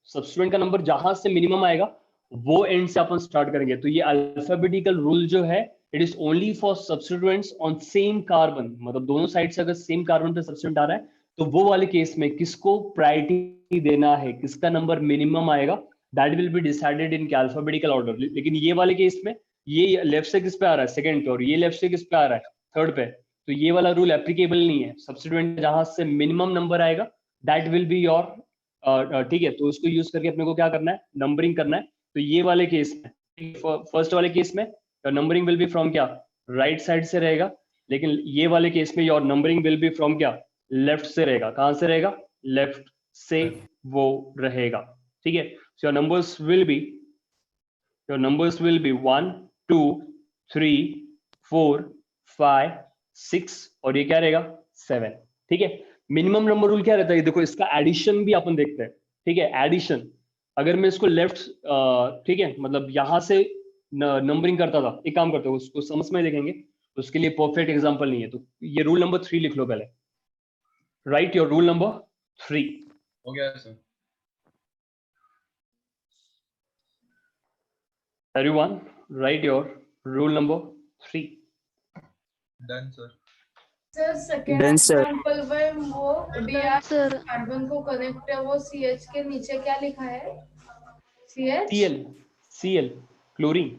सब्स्टिट्यूएंट का नंबर जहां से मिनिमम आएगा वो एंड से अपन स्टार्ट करेंगे। तो ये अल्फाबेटिकल रूल जो है it is only for substituents on same carbon, मतलब दोनों साइड से अगर सेम कार्बन पे सब्स्टिट्यूएंट आ रहा है तो वो वाले केस में किसको प्रायोरिटी देना है, किसका नंबर मिनिमम आएगा, that will be decided in alphabetical order. लेकिन ये वाले केस में ये लेफ्ट से किस पे आ रहा है सेकंड पे, और ये लेफ्ट से किस पे आ रहा है थर्ड पे, तो ये वाला रूल एप्लीकेबल नहीं है। सब्स्टिट्यूएंट जहां से मिनिमम नंबर आएगा दैट विल बी योर, ठीक है, तो उसको यूज करके अपने को क्या करना है नंबरिंग करना है। तो ये वाले केस में, फर्स्ट वाले केस में नंबरिंग विल बी फ्रॉम क्या राइट साइड से रहेगा, लेकिन ये वाले केस में your numbering will be from क्या लेफ्ट से रहेगा। कहां से रहेगा, लेफ्ट से वो रहेगा, ठीक है। So your numbers will be 1 2 3 4 5 6 और ये क्या रहेगा 7, ठीक है। मिनिमम नंबर रूल क्या रहता है, देखो इसका एडिशन भी अपन देखते हैं, ठीक है। एडिशन अगर मैं इसको लेफ्ट, ठीक है, मतलब यहां से नंबरिंग करता था, एक काम करते हो उसको समझ में देखेंगे, उसके लिए परफेक्ट एग्जांपल नहीं है। तो ये रूल नंबर 3 लिख लो पहले, राइट योर रूल नंबर 3। हो गया sir. Everyone right your rule number 3। Done sir. Sir second Done, sir. Example में वो Br कार्बन को कनेक्ट है, वो CH के नीचे क्या लिखा है CH Cl क्लोरीन।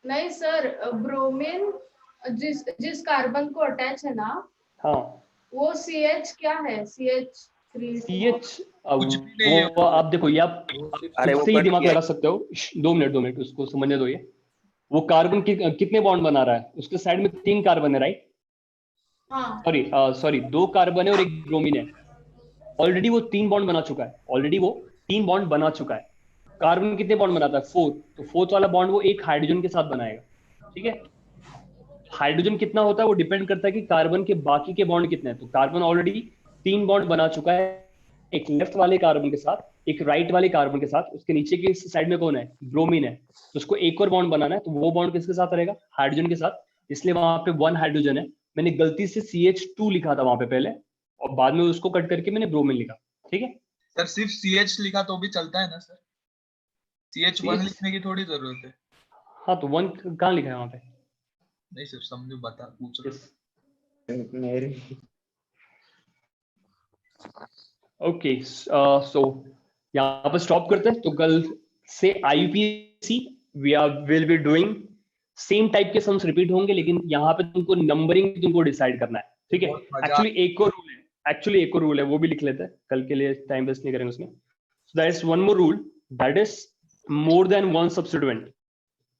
नहीं सर, ब्रोमीन जिस कार्बन को अटैच है ना, हाँ वो CH क्या है CH3 CH, वो आप देखो, ये आप खुद से ही दिमाग लगा सकते हो। 2 मिनट उसको समझने दो। ये वो कार्बन कितने बॉन्ड बना रहा है, उसके साइड में 3 कार्बन है, राइट, सॉरी 2 कार्बन है और 1 ब्रोमीन है। ऑलरेडी वो 3 बॉन्ड बना चुका है, कार्बन कितने बॉन्ड बनाता है 4, तो 4th वाला बॉन्ड वो एक हाइड्रोजन के साथ बनाएगा, ठीक है। हाइड्रोजन कितना होता है वो डिपेंड करता है कि कार्बन के बाकी के बॉन्ड कितने हैं। तो कार्बन ऑलरेडी 3 बॉन्ड बना चुका है, एक लेफ्ट वाले कार्बन के साथ, एक राइट वाले कार्बन के साथ, उसके नीचे की साइड में कौन है ब्रोमीन है, तो उसको एक और बॉन्ड बनाना है। तो वो बॉन्ड किसके साथ रहेगा हाइड्रोजन के साथ, इसलिए वहां पे 1 हाइड्रोजन है। मैंने गलती से CH2 लिखा था वहां पे पहले, और बाद में उसको कट करके मैंने ब्रोमीन लिखा, ठीक है। सर सिर्फ CH लिखा तो भी चलता है ना सर, CH1 लिखने की थोड़ी जरूरत है। हाँ तो 1 कहाँ लिखा है वहां पे, नहीं सिर्फ समझो, बता पूछ रहा मेरे ओके। सो यहाँ पर स्टॉप करते हैं। तो कल से IUPAC will be doing same type के सम्स रिपीट होंगे, लेकिन यहाँ पे तुमको नंबरिंग तुमको डिसाइड करना है, ठीक है। एक्चुअली एक और रूल है, वो भी लिख लेते हैं, कल के लिए टाइम वेस्ट नहीं करेंगे उसमें। So that is one more rule, that is more than one substituent.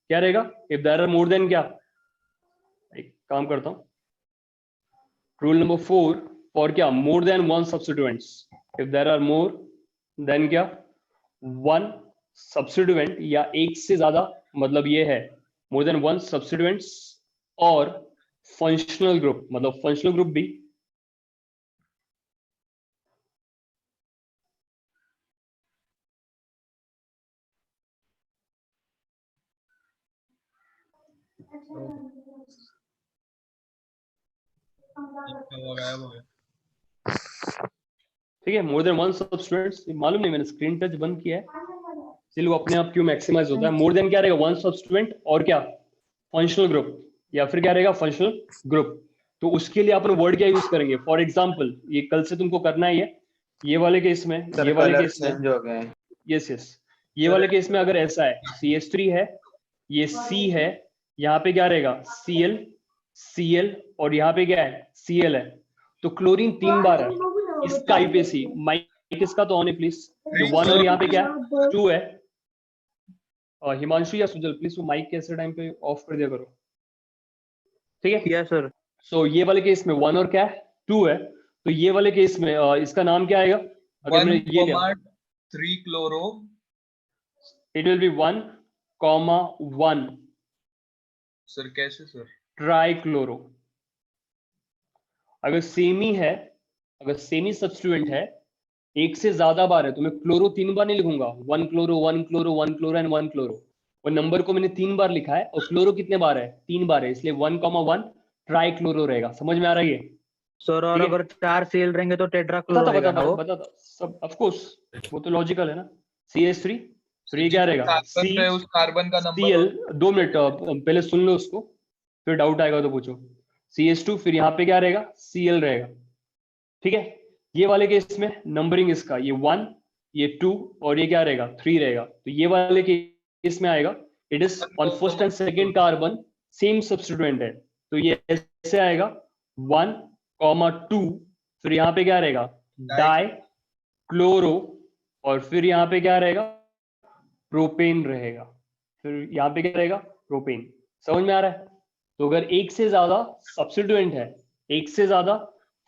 क्या रहेगा? If there are more than, क्या, एक काम करता हूँ, रूल नंबर 4 फॉर क्या, more than one substituents, if there are more than क्या, वन सब्स्टिट्यूएंट या एक से ज्यादा, मतलब ये है मोर देन वन सब्स्टिट्यूएंट्स और फंक्शनल ग्रुप, मतलब फंक्शनल ग्रुप भी ठीक है। मोर देन वन सब्स्टिट्यूएंट्स, मालूम नहीं मैंने स्क्रीन टच बंद किया है, इसलिए वो अपने आप क्यों मैक्सिमाइज होता है। मोर देन क्या रहेगा, वन सब्स्टिट्यूएंट और क्या, फंक्शनल ग्रुप, या फिर क्या रहेगा, फंक्शनल ग्रुप। तो उसके लिए अपन वर्ड क्या यूज करेंगे? फॉर एग्जांपल, ये कल से तुमको करना ही है, ये वाले केस में, ये वाले केस में, यस, ये वाले केस में अगर ऐसा है, CH3 है, ये C है, यहाँ पे क्या रहेगा, Cl और यहाँ पे क्या है, Cl है, तो क्लोरीन 3 बार है, इसका IPC माइक इसका तो ऑन है प्लीज, ये 1 और यहाँ पे क्या है 2 है। हिमांशु या सुजल प्लीज वो माइक कैसे टाइम पे ऑफ कर दिया करो, ठीक है। Yes sir. सो ये वाले केस में 1 और क्या है 2 है, तो ये वाले केस में इसका नाम क्या आएगा, अगर मैंने ये लिया 3 chloro, it will be 1,1 sir कैसे सर, ट्राइक्लोरो। अगर सेमी है, अगर सेमी सब्स्टिट्यूएंट है, एक से ज्यादा बार है, तो मैं क्लोरो 3 बार नहीं लिखूंगा, 1 chloro 1 chloro 1 chloro and 1 chloro, और नंबर को मैंने 3 बार लिखा है, और क्लोरो कितने बार है, 3 बार है, इसलिए 1,1 ट्राइक्लोरो रहेगा। समझ में आ रहा है ये सर? और अगर 4 सीएल रहेंगे तो टेट्राक्लोरो रहेगा ना वो? बता सब, ऑफ कोर्स वो तो लॉजिकल है ना। CH3, तो ये क्या रहेगा, उस कार्बन का नंबर। Cl, 2 मिनट पहले सुन लो उसको, फिर डाउट आएगा तो पूछो। CH2, फिर यहाँ पे क्या रहेगा, Cl रहेगा, ठीक है। ये वाले केस में नंबरिंग इसका, ये 1, ये 2 और ये क्या रहेगा 3 रहेगा, तो ये वाले केस में आएगा, it is on first and second carbon same substituent है, तो ये ऐसे आएगा 1,2, फिर यहाँ पे क्या रहेगा डाई क्लोरो, और फिर यहाँ पे क्या रहेगा प्रोपेन रहेगा, फिर यहाँ पे क्या रहेगा प्रोपेन। समझ में आ रहा है? तो अगर एक से ज्यादा सब्स्टिट्यूएंट है, एक से ज्यादा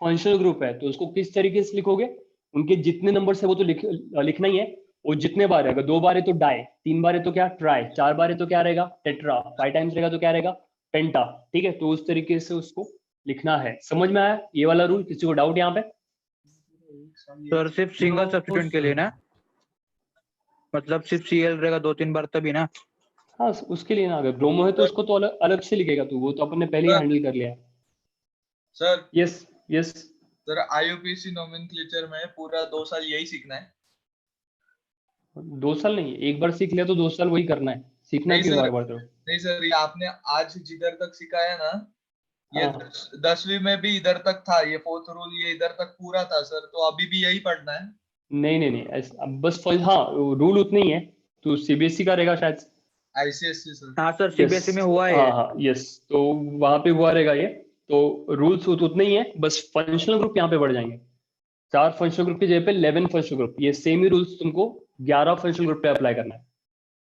फंक्शनल ग्रुप है, तो उसको किस तरीके से लिखोगे, उनके जितने नंबर है वो तो लिखना ही है, और जितने बार है, अगर 2 बार है तो डाई, 3 बार है तो क्या ट्राई, 4 बार है तो क्या रहेगा टेट्रा, 5 टाइम्स रहेगा तो क्या रहेगा पेंटा, ठीक है। तो उस तरीके से उसको लिखना है। समझ में आया ये वाला रूल? किसी को डाउट यहाँ पे? सर सिर्फ सिंगल सब्स्टिट्यूएंट के लिए ना, मतलब सिर्फ Cl रहेगा 2-3 बार तभी ना? हाँ उसके लिए ना, अगर ब्रोमो है तो उसको तो अलग से लिखेगा, तो वो तो अपन ने पहले ही हैंडल कर लिया है। Sir yes sir, IUPAC nomenclature में पूरा 2 साल यही सीखना है? 2 साल नहीं, एक बार सीख लिया तो 2 साल वही करना है, सीखना क्यों बार-बार? तो नहीं सर, ये आपने आज जिधर तक सिखाया ना, ये 10वीं में भी इधर तक था, ये 4th रूल ये इधर तक पूरा था सर, तो अभी भी यही पढ़ना है? नहीं अब बस हाँ रूल उतने ही है, तो CBSE का रहेगा शायद, ICSE सर। हाँ सर CBSE में हुआ है। हाँ यस, तो वहां पे हुआ रहेगा ये, तो रूल्स उतने ही है, बस फंक्शनल ग्रुप यहाँ पे बढ़ जाएंगे, 4 फंक्शनल ग्रुप की जगह पे 11 फंक्शनल ग्रुप, ये सेम ही रूल्स तुमको 11 फंक्शनल ग्रुप पे अप्लाई करना है।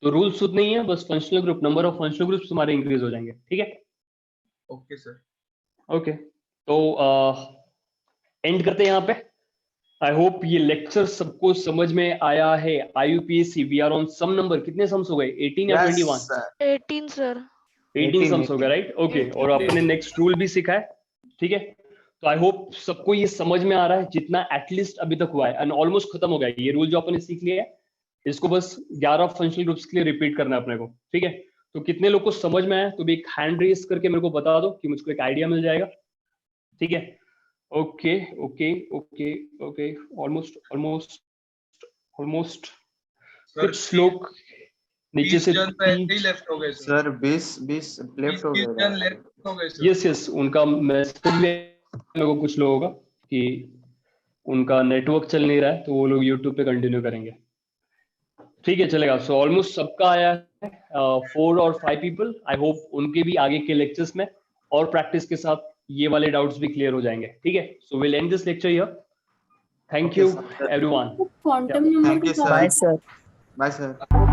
तो रूल्स उतने ही है, बस functional group, number of functional groups तुम्हारे इंक्रीज हो जाएंगे, ठीक है। Okay sir. ओके, तो एंड करते हैं यहाँ पे। आई होप ये लेक्चर सबको समझ में आया है। IUPAC we are on some number, कितने सम्स हो गए 18 या 21? 18 सर। 18 सम्स हो गए, राइट? ओके, और अपने नेक्स्ट रूल भी सीखा है, ठीक है। तो आई होप सबको ये समझ में आ रहा है, जितना एटलीस्ट अभी तक हुआ है, एंड ऑलमोस्ट खत्म हो गया ये रूल जो अपने सीख लिया है, इसको बस 11 फंक्शनल ग्रुप्स के लिए रिपीट करना है अपने को, ठीक है। तो कितने लोग को समझ में आया तो भी एक हैंड रेस करके मेरे को बता दो कि मुझको एक आइडिया मिल जाएगा, ठीक है। Okay okay okay okay, almost कुछ लोग नीचे से लेफ्ट हो गए सर, 20 लेफ्ट हो गए। यस उनका मैसेज मेरे को कुछ लोगों का कि उनका नेटवर्क चल नहीं रहा है, तो वो लोग यूट्यूब पे कंटिन्यू करेंगे, ठीक है चलेगा। सो ऑलमोस्ट सबका आया है, 4 और 5 पीपल, आई होप उनके भी आगे के लेक्चर्स में और प्रैक्टिस के साथ ये वाले डाउट्स भी क्लियर हो जाएंगे, ठीक है। So will and this lecture here. Thank you everyone. Quantum number Thank you, sir. Bye, sir. Bye, sir.